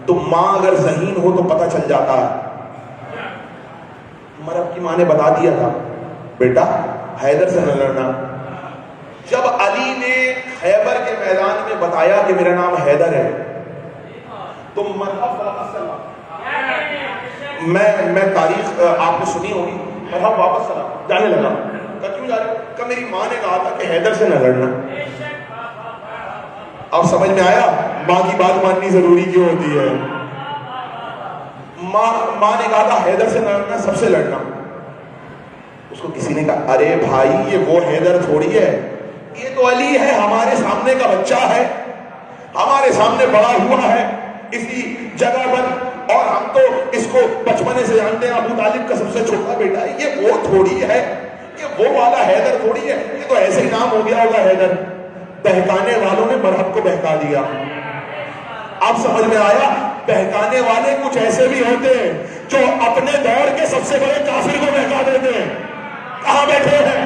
تو ماں اگر ذہین ہو تو پتہ چل جاتا ہے. مرب کی ماں نے بتا دیا تھا بیٹا حیدر سے نہ لڑنا. جب علی نے خیبر کے میدان میں بتایا کہ میرا نام حیدر ہے تو میں تاریخ آپ نے سنی ہوگی, مرحب واپس چلا جانے لگا. کیوں جا رہے؟ کہ میری ماں نے کہا تھا کہ حیدر سے نہ لڑنا. اب سمجھ میں آیا ماں کی بات ماننی ضروری کیوں ہوتی ہے. ماں نے کہا تھا حیدر سے نہ لڑنا, سب سے لڑنا. اس کو کسی نے کہا ارے بھائی یہ وہ حیدر تھوڑی ہے, یہ تو علی ہے, ہمارے سامنے کا بچہ ہے, ہمارے سامنے بڑا ہوا ہے اسی جگہ پر, اور ہم تو اس کو بچپنے سے جانتے ہیں, ابو طالب کا سب سے چھوٹا بیٹا ہے. یہ وہ تھوڑی ہے, یہ وہ والا حیدر تھوڑی ہے, یہ تو ایسے ہی نام ہو گیا ہوگا حیدر. بہکانے والوں نے مرحب کو بہکا دیا. اب سمجھ میں آیا بہکانے والے کچھ ایسے بھی ہوتے ہیں جو اپنے دور کے سب سے بڑے کافر کو بہکا دیتے ہیں. کہاں بیٹھے ہیں؟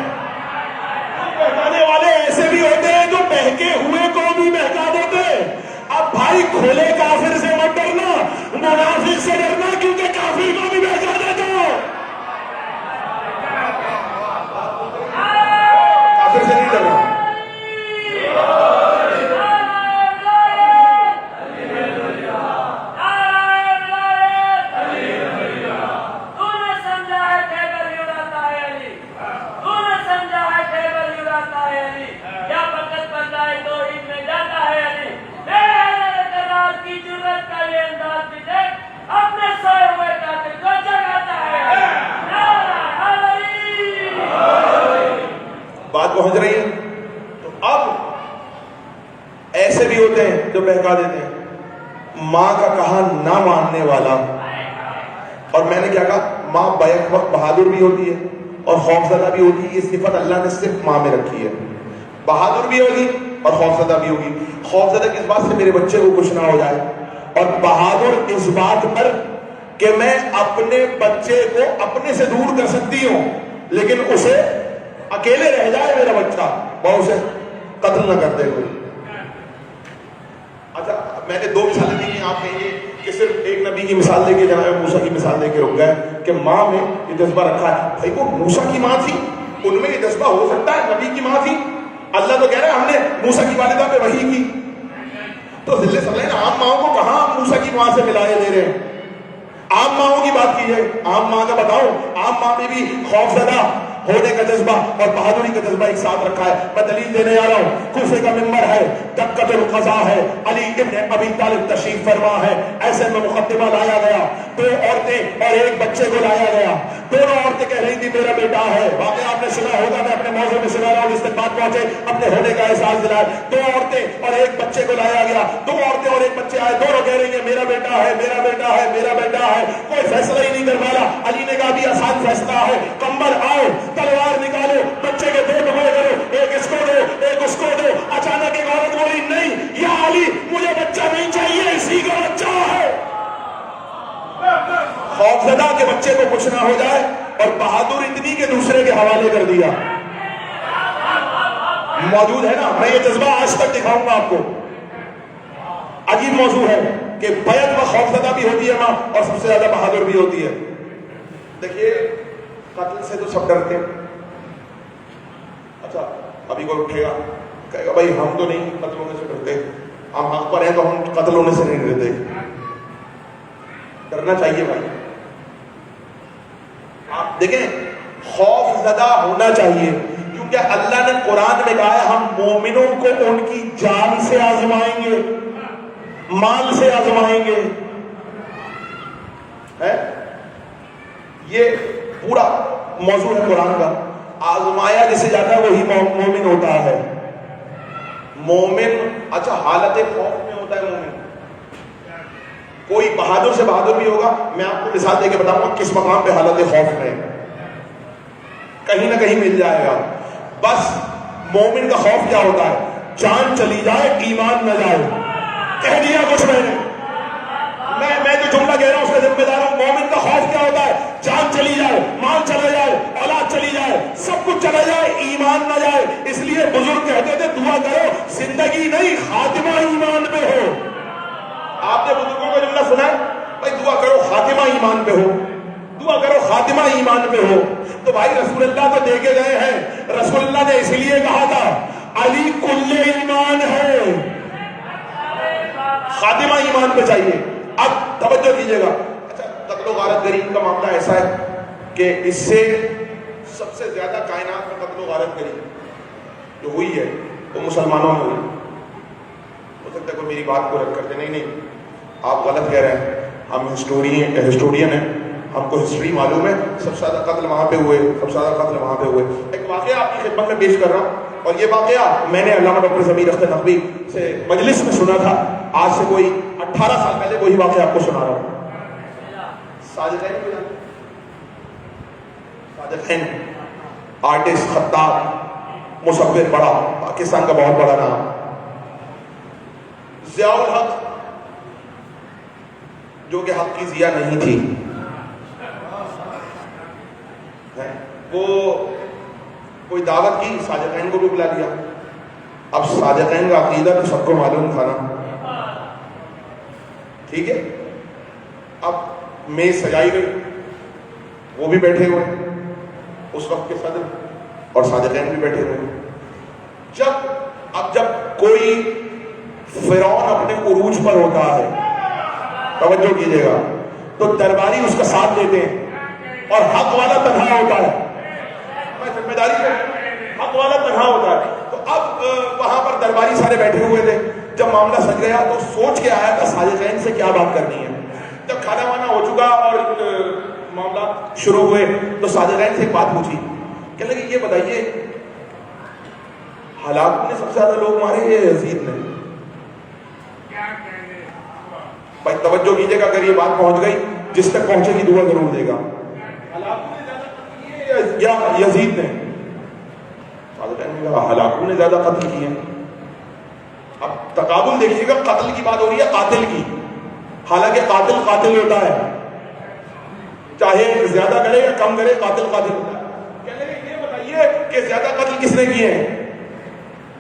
بہکانے والے ایسے بھی ہوتے ہیں جو بہکے ہوئے کو بھی بہکا دیتے ہیں. اب بھائی کھلے کافر سے مت ڈرنا, منافق سے ڈرنا, کیونکہ کافر کو بھی بہکا دیتے ہو. کافر سے نہیں ڈرنا. بات پہنچ رہی ہے. تو اب ایسے بھی ہوتے ہیں جو بہکا دیتے ہیں. ماں کا کہا نہ ماننے والا. اور میں نے کیا کہا, ماں بیک وقت بہادر بھی ہوتی ہے اور خوفزدہ بھی ہوتی ہے. یہ صفت اللہ نے صرف ماں میں رکھی ہے. بہادر بھی ہوگی اور خوفزدہ بھی ہوگی. خوفزدہ کس بات سے میرے بچے کو کچھ نہ ہو جائے, اور بہادر اس بات پر کہ میں اپنے بچے کو اپنے سے دور کر سکتی ہوں لیکن اسے اکیلے رہ جائے میرا بچہ, وہ اسے قتل نہ کر دے کوئی. اچھا میں نے 2 مثالیں دی ہیں, آپ کہیے کہ صرف ایک نبی کی مثال دے کے جناب موسیٰ کی مثال دے کے رک گئے کہ ماں میں یہ جذبہ رکھا ہے. بھائی وہ موسیٰ کی ماں تھی, ان میں یہ جذبہ ہو سکتا ہے, نبی کی ماں تھی. اللہ تو کہہ رہا ہے ہم نے موسیٰ کی والدہ پہ وحی کی, تو ذلے سمجھیں عام ماؤں کو کہاں آپ موسیٰ کی ماں سے ملائے دے رہے ہیں. عام ماؤں کی بات کیجئے, عام ماں کا بتاؤ, عام ماں میں بھی خوفزدہ ہونے کا جذبہ اور بہادری کا جذبہ ایک ساتھ رکھا ہے. میں دلیل دینے آ رہا ہوں, کوفے کا منبر ہے, دقت القضا ہے, علی ابن ابی طالب تشریف فرما ہے. ایسے میں مقدمہ لایا گیا, 2 عورتیں اور ایک بچے کو لایا گیا. دونوں عورتیں کہہ رہی تھی میرا بیٹا ہے. واقعہ آپ نے سنا ہوگا, میں اپنے موضوع میں سنا رہا ہوں, اس تک بات پہنچے, اپنے ہونے کا احساس دلائے. 2 عورتیں اور ایک بچے کو لایا گیا. 2 عورتیں اور ایک بچے آئے, دونوں کہہ رہی ہیں میرا بیٹا ہے, میرا بیٹا ہے, میرا بیٹا ہے. کوئی فیصلہ ہی نہیں کر پایا. علی نے کہا بھی آسان فیصلہ ہے, کمبر آؤ, تلوار نکالو, بچے کے 2 ٹکڑے کرو, ایک اس کو دو, ایک اس کو دو. اچانک ایک عورت بولی نہیں یا علی مجھے بچہ نہیں چاہیے, اسی کا بچہ ہے. خوفزدہ کے بچے کو کچھ نہ ہو جائے, اور بہادر اتنی کے دوسرے کے حوالے کر دیا. موجود ہے نا, میں یہ جذبہ آج تک دکھاؤں گا آپ کو. عجیب موضوع ہے کہ بیعت و خوفزدہ بھی ہوتی ہے ماں, اور سب سے زیادہ بہادر بھی ہوتی ہے. دیکھیے قتل سے تو سب ڈرتے ہیں. اچھا ابھی کوئی اٹھے گا کہے گا بھائی ہم تو نہیں قتل ہونے سے ڈرتے, ہم حق پر ہیں تو ہم قتل ہونے سے نہیں ڈرتے. ڈرنا چاہیے بھائی. آپ دیکھیں خوف زدہ ہونا چاہیے, کیونکہ اللہ نے قرآن میں کہا ہے ہم مومنوں کو ان کی جان سے آزمائیں گے, مال سے آزمائیں گے. یہ پورا موضوع ہے قرآن کا. آزمایا جسے جاتا ہے وہی مومن ہوتا ہے. مومن اچھا حالت خوف میں ہوتا ہے مومن. کوئی بہادر سے بہادر بھی ہوگا, میں آپ کو مثال دے کے بتاؤں گا کس مقام پہ حالت خوف میں, کہیں نہ کہیں مل جائے گا. بس مومن کا خوف کیا ہوتا ہے, جان چلی جائے ایمان نہ جائے. کہہ دیا کچھ میں جو جملہ کہہ رہا ہوں اس کا ذمہ دار ہوں. مومن کا خوف کیا ہوتا ہے, جان چلی جائے, مال چلا جائے, اولاد چلی جائے, سب کچھ چلا جائے, ایمان نہ جائے. اس لیے بزرگ کہتے تھے دعا کرو زندگی نہیں خاتمہ ایمان پہ ہو. آپ نے بزرگوں کا جملہ سنا ہے, بھائی دعا کرو خاتمہ ایمان پہ ہو, دعا کرو خاتمہ ایمان پہ ہو. تو بھائی رسول اللہ تو دے کے گئے ہیں, رسول اللہ نے اسی لیے کہا تھا علی کل ایمان ہے, خاتمہ ایمان پہ چاہیے. اب توجہ کیجئے گا. اچھا قتل و غارت گری کا معاملہ ایسا ہے کہ اس سے سب سے زیادہ کائنات میں قتل و غارت گری جو ہوئی ہے وہ مسلمانوں میں ہوئی. ہو سکتا ہے کوئی میری بات کو رد کر دے, نہیں آپ غلط کہہ رہے ہیں, ہم ہسٹورین ہیں, ہم کو ہسٹری معلوم ہے. سب سے زیادہ قتل وہاں پہ ہوئے, سب سے زیادہ قتل وہاں پہ ہوئے. ایک واقعہ آپ کی خدمت میں پیش کر رہا ہوں, اور یہ واقعہ میں نے علامہ ڈاکٹر ضمیر اختر نقوی سے مجلس میں سنا تھا. آج سے کوئی 18 سال پہلے وہی واقعہ آپ کو سنا رہا ہوں. صادقین آرٹسٹ, خطاط, مصور, بڑا پاکستان کا بہت بڑا نام. ضیاء الحق جو کہ حق کی ضیاء نہیں تھی, وہ کوئی دعوت کی, صادقین کو بھی بلا لیا. اب صادقین کا عقیدہ تو سب کو معلوم تھا نا, ٹھیک ہے. اب میز سجائی گئی, وہ بھی بیٹھے ہوئے, اس وقت کے صدر, اور صادقین بھی بیٹھے ہوئے. جب کوئی فرعون اپنے عروج پر ہوتا ہے, توجہ کیجئے گا, تو درباری اس کا ساتھ دیتے ہیں, اور حق والا تنہا ہوتا ہے. میں ذمہ داری سے, حق والا تنہا ہوتا ہے. تو اب وہاں پر درباری سارے بیٹھے ہوئے تھے. جب معاملہ سج گیا تو سوچ کے آیا تھا صادقین سے کیا بات کرنی ہے. جب کھانا وانا ہو چکا اور معاملہ شروع ہوئے تو صادقین سے ایک بات پوچھی, کہنے لگے یہ بتائیے ہلاک نے سب سے زیادہ لوگ مارے یا یزید نے؟ بھائی توجہ کیجیے گا, اگر یہ بات پہنچ گئی, جس تک پہنچے گی دعا ضرور دے گا. ہلاکو نے زیادہ قتل کیے یا یزید نے؟ صادقین نے کہا ہلاکو نے زیادہ قتل کیے. اب تقابل دیکھیے گا، قتل کی بات ہو رہی ہے قاتل کی، حالانکہ قاتل قاتل ہوتا ہے، چاہے زیادہ کرے یا کم کرے قاتل قاتل ہوتا ہے. کہنے لگے یہ بتائیے کہ زیادہ قتل کس نے کیے ہیں؟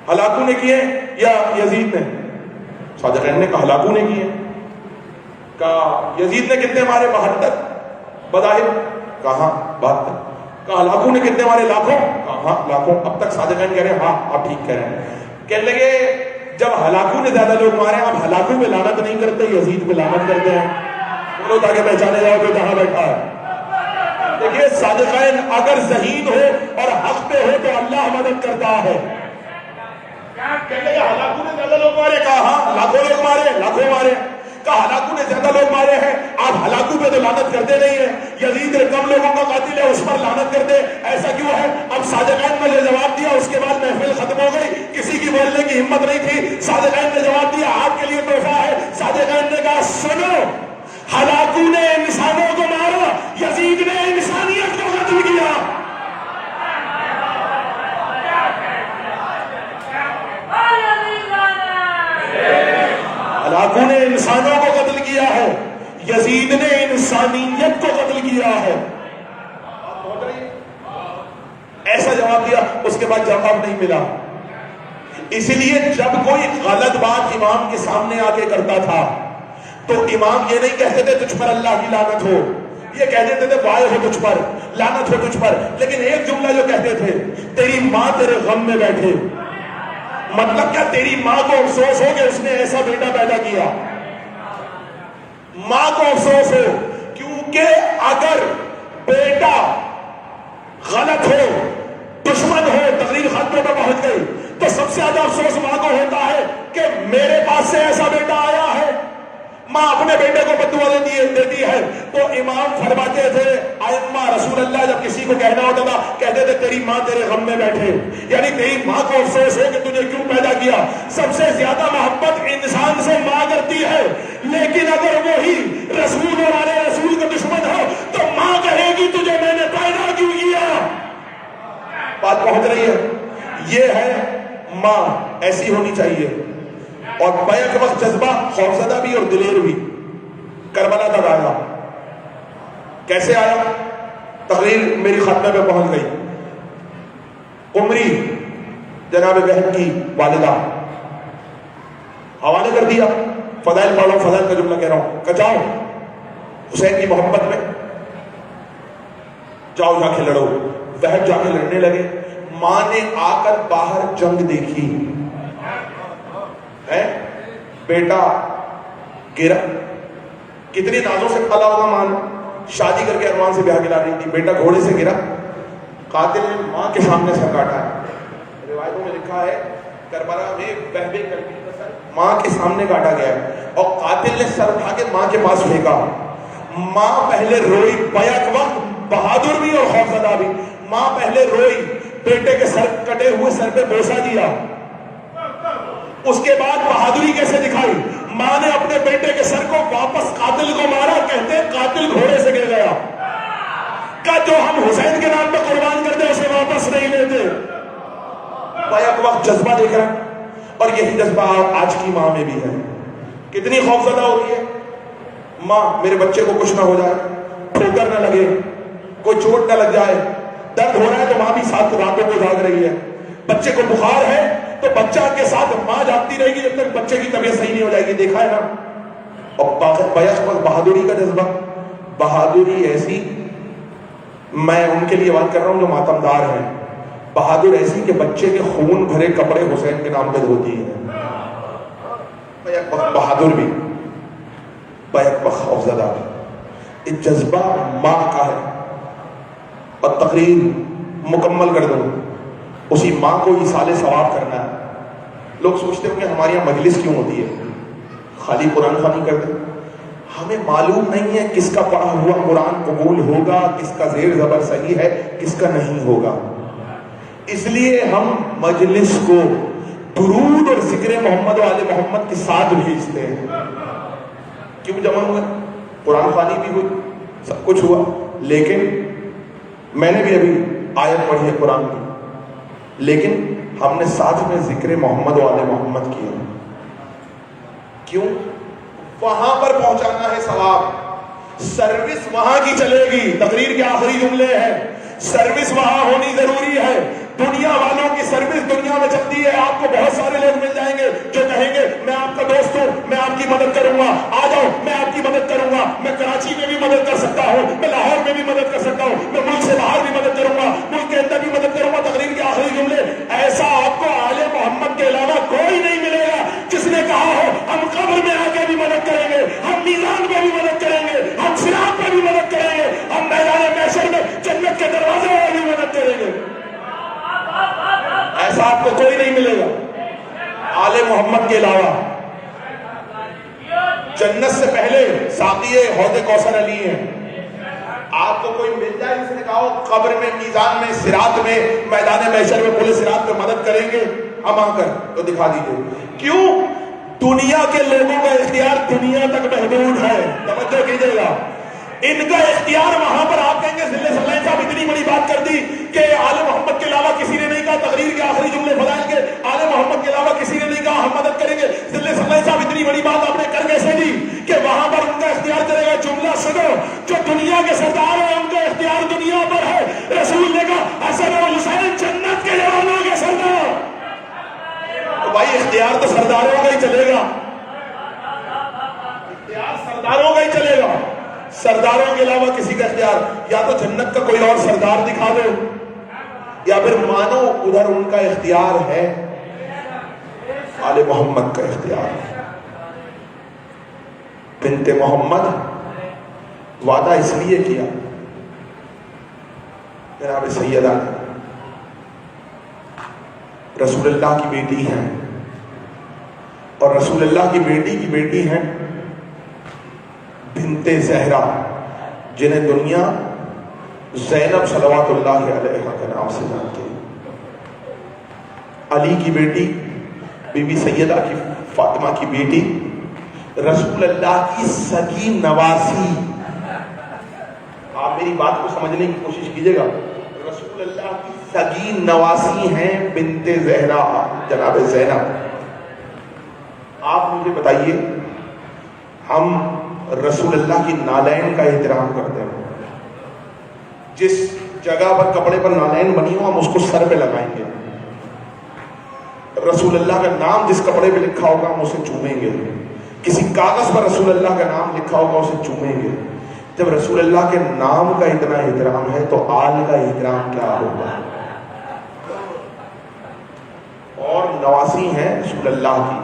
ہلاکو نے کیے یا یزید نے؟ صادقین نے کہا ہلاکو نے کیے. کہا یزید نے کتنے مارے؟ 72 بظاہر. کہاں 72. کہا ہلاکو نے کتنے مارے؟ لاکھوں. کہاں لاکھوں. اب تک صادقین کہہ رہے ہیں ہاں آپ ٹھیک کہہ رہے ہیں. کہنے لگے جب ہلاکو نے زیادہ لوگ مارے آپ ہلاکو پہ لعنت نہیں کرتے، یزید پہ لعنت کرتے ہیں. بولو تاکہ پہچانے جاؤ کہ کہاں بیٹھا ہے. دیکھیے صادقین اگر ذہین ہو اور حق پہ ہو تو اللہ مدد کرتا ہے. کہنے لگے ہلاکو نے زیادہ لوگ مارے. کہا ہاں لاکھوں لوگ مارے، لاکھوں مارے. کہا ہلاکو نے زیادہ لوگ مارے ہیں، آپ ہلاکو پہ تو لعنت کرتے نہیں ہیں، یزید نے کم لوگوں کا قاتل ہے اس پر لعنت کرتے، ایسا کیوں ہے؟ اب صادقین نے جواب دیا. اس کے بعد محفل ختم ہو گئی، کسی کی بولنے کی ہمت نہیں تھی. صادقین نے جواب دیا آپ کے لیے تحفہ ہے. صادقین نے کہا سنو، ہلاکو نے انسانوں کو مارا، یزید نے انسانیت کو قتل کیا. ہلاکو نے انسانوں کو قتل کیا ہے، یزید نے انسانیت کو قتل کیا ہے. ایسا جواب دیا. اس کے بعد جواب نہیں ملا. اسی لیے جب کوئی غلط بات امام کے سامنے آ کے کرتا تھا تو امام یہ نہیں کہتے تھے تجھ پر اللہ کی لعنت ہو، یہ کہہ دیتے تھے وائے ہو تجھ پر، لعنت ہو تجھ پر. لیکن ایک جملہ جو کہتے تھے، تیری ماں تیرے غم میں بیٹھے. مطلب کیا؟ تیری ماں کو افسوس ہو کہ اس نے ایسا بیٹا پیدا کیا. ماں کو افسوس ہو، کیونکہ اگر بیٹا غلط ہو، دشمن ہو، تقریر ختم پہ پہنچ گئی، تو سب سے زیادہ افسوس ماں کو ہوتا ہے کہ میرے پاس سے ایسا بیٹا آیا ہے. ماں اپنے بیٹے کو بددعا دیتی ہے. تو امام فرماتے تھے ائمہ رسول اللہ جب کسی کو کہنا ہوتا تھا کہتے تھے تیری ماں تیرے غم میں بیٹھے، یعنی تیری ماں کو افسوس ہے کہ تجھے کیوں پیدا کیا. سب سے زیادہ محبت انسان سے ماں کرتی ہے، لیکن اگر وہی رسول اور آل رسول کا دشمن ہو تو ماں کہے گی تجھے میں نے پیدا کیوں کیا. بات پہنچ رہی ہے؟ یہ ہے ماں ایسی ہونی چاہیے. اور بیک وقت جذبہ خوفزدہ بھی اور دلیر بھی. کربلا تک آیا. کیسے آیا؟ تقریر میری خاتمے پہ پہنچ گئی. عمری جناب بہن کی والدہ حوالے کر دیا. فضائل پڑھ رہا ہوں، فضائل کا جملہ کہہ رہا ہوں کہ جاؤ حسین کی محبت میں جاؤ، جا کے لڑو. بہن جا کے لڑنے لگے. ماں نے آ کر باہر جنگ دیکھی ہے، بیٹا گرا. کتنی نازوں سے پلا ہوگا ماں نے، شادی کر کے ارمان سے بیاہ کے لا رہی تھی، بیٹا گھوڑے سے گرا. قاتل نے ماں کے سامنے سر کاٹا ہے. روایتوں میں لکھا ہے کربلا میں بہبے کربی کا سر ماں کے سامنے کاٹا گیا ہے، اور قاتل نے سر اٹھا کے ماں کے پاس پھینکا. ماں پہلے روئی، بیک وقت بہادر بھی اور خوفزدہ بھی. ماں پہلے روئی، بیٹے کے سر کٹے ہوئے سر پہ بوسہ دیا. اس کے بعد بہادری کیسے دکھائی؟ ماں نے اپنے بیٹے کے سر کو واپس قاتل کو مارا. کہتے قاتل گھوڑے سے گر گیا. کہ جو ہم حسین کے نام پہ قربان کرتے اسے واپس نہیں لیتے. بیک وقت جذبہ دیکھ رہے ہیں، اور یہی جذبہ آج کی ماں میں بھی ہے. کتنی خوفزدہ ہوتی ہے ماں، میرے بچے کو کچھ نہ ہو جائے، ٹھوکر نہ لگے، کوئی چوٹ نہ لگ جائے. درد ہو رہا ہے تو ماں بھی ساتھ راتوں کو جاگ رہی ہے. بچے کو بخار ہے تو بچہ کے ساتھ ماں جاگتی رہے گی جب تک بچے کی طبیعت صحیح نہیں ہو جائے گی. دیکھا ہے نا. اور بہادری کا جذبہ، بہادری ایسی، میں ان کے لیے بات کر رہا ہوں جو ماتمدار ہیں. بہادر ایسی کہ بچے کے خون بھرے کپڑے حسین کے نام پہ دھوتی ہے. بہادر بھی، بیک وقت خوفزدہ بھی. یہ جذبہ ماں کا ہے. اور تقریر مکمل کر دوں، اسی ماں کو ایصال ثواب کرنا ہے. لوگ سوچتے ہیں کہ ہمارے یہاں مجلس کیوں ہوتی ہے، خالی قرآن خوانی کرتے. ہمیں معلوم نہیں ہے کس کا پڑھا ہوا قرآن قبول ہوگا، کس کا زیر زبر صحیح ہے، کس کا نہیں ہوگا. اس لیے ہم مجلس کو درود اور ذکر محمد و آل محمد کے ساتھ بھیجتے ہیں. کیوں جمع ہوئے؟ قرآن خوانی بھی ہوئی، سب کچھ ہوا، لیکن میں نے بھی ابھی آیت پڑھی ہے قرآن کی، لیکن ہم نے ساتھ میں ذکر محمد و آل محمد کیا. کیوں؟ وہاں پر پہنچانا ہے ثواب، سروس وہاں کی چلے گی. تقریر کے آخری جملے ہیں، سروس وہاں ہونی ضروری ہے. دنیا والوں کی سروس دنیا میں چلتی ہے. آپ کو بہت سارے لوگ مل جائیں گے جو کہیں گے میں آپ کا دوست ہوں، میں آپ کی مدد کروں گا، آ جاؤ میں آپ کی مدد کروں گا، میں کراچی میں بھی مدد کر سکتا ہوں، میں لاہور میں بھی مدد کر سکتا ہوں، میں ملک سے باہر بھی مدد کروں گا، ملک کے اندر بھی مدد کروں گا. تقریر کے آخری جملے. ایسا آپ کو آل محمد کے علاوہ کوئی نہیں ملے گا جس نے کہا ہو ہم قبر میں آ کے بھی مدد کریں گے، ہم میزان میں بھی مدد کریں گے، ہم صراط میں بھی مدد کریں گے، ہم میدان محشر میں جنت کے دروازے میں بھی مدد کریں گے. ایسا آپ کو کوئی نہیں ملے گا آل محمد کے علاوہ. جنت سے پہلے ساقی حوض کوثر علی ہیں. آپ کو کوئی مل جائے جس نے کہا ہو قبر میں، میزان میں، صراط میں، میدان محشر میں، پورے صراط میں مدد کریں گے، ہم آ کر تو دکھا دیجیے. کیوں؟ دنیا کے لوگوں کا اختیار دنیا تک محدود ہے. توجہ کیجیے گا، ان کا اختیار وہاں پر. آپ کہیں گے ذلِ ثقلین صاحب اتنی بڑی بات کر دی کہ آل محمد کے علاوہ کسی نے نہیں کہا. تقریر کے آخری جملے فضائل کے آل محمد کے علاوہ کسی نے نہیں کہا ہم مدد کریں گے. ذلِ ثقلین صاحب اتنی بڑی بات آپ نے کر کیسے دی کہ وہاں پر ان کا اختیار چلے گا؟ جملہ سنو، جو دنیا کے سردار ہیں ان کا اختیار دنیا پر ہے. رسول نے کہا حسن و حسین جنت کے جوانوں کے سردار. تو بھائی اختیار تو سرداروں کا ہی چلے گا، اختیار سرداروں کا ہی چلے گا. سرداروں کے علاوہ کسی کا اختیار، یا تو جنت کا کوئی اور سردار دکھا دو، یا پھر مانو ادھر ان کا اختیار ہے، آل محمد کا اختیار ہے. بنت محمد وعدہ اس لیے کیا جناب سیدہ نے، رسول اللہ کی بیٹی ہیں، اور رسول اللہ کی بیٹی ہیں بنت زہرا، جنہیں دنیا زینب صلوات اللہ علیہا کے نام سے جانتی ہے. علی کی بیٹی، بی بی سیدہ کی فاطمہ کی بیٹی، رسول اللہ کی سگی نواسی. آپ میری بات کو سمجھنے کی کوشش کیجئے گا، رسول اللہ کی سگی نواسی ہیں بنت زہرا، جناب زینب. آپ مجھے بتائیے، ہم رسول اللہ کی نالین کا احترام کرتے ہیں، جس جگہ پر کپڑے پر نالین بنی ہو ہم اس کو سر پہ لگائیں گے. رسول اللہ کا نام جس کپڑے پہ لکھا ہوگا ہم اسے چومیں گے. کسی کاغذ پر رسول اللہ کا نام لکھا ہوگا اسے چومیں گے. جب رسول اللہ کے نام کا اتنا احترام ہے تو آل کا احترام کیا ہوگا؟ اور نواسی ہیں رسول اللہ کی.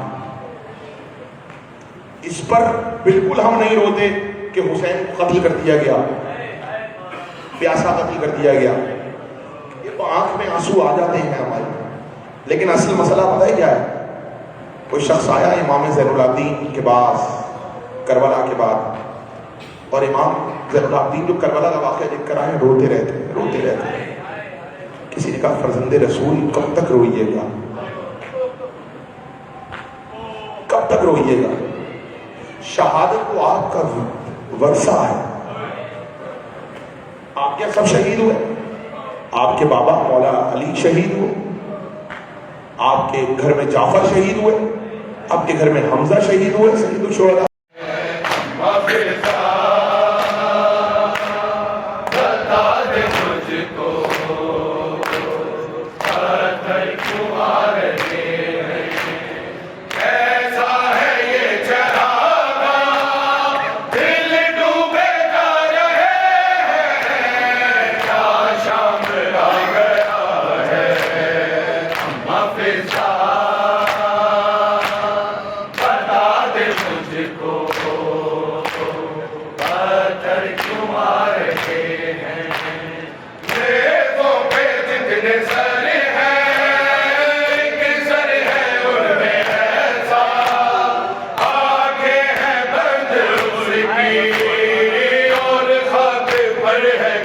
اس پر بالکل ہم نہیں روتے کہ حسین کو قتل کر دیا گیا، پیاسا قتل کر دیا گیا. یہ تو آنکھ میں آنسو آ جاتے ہیں ہمارے، لیکن اصل مسئلہ پتہ ہے کیا ہے؟ کوئی شخص آیا امام زین العابدین کے پاس کربلا کے بعد، اور امام زین العابدین جو کربلا کا واقعہ دیکھ کر آئے روتے رہتے. کسی نے کہا فرزند رسول کب تک روئیے گا، کب تک روئیے گا؟ شہادت تو آپ کا ورثہ ہے. آپ کیا سب شہید ہوئے؟ آپ کے بابا مولا علی شہید ہوئے، آپ کے گھر میں جعفر شہید ہوئے، آپ کے گھر میں حمزہ شہید ہوئے، سید الشہداء. اور خاک پر ہے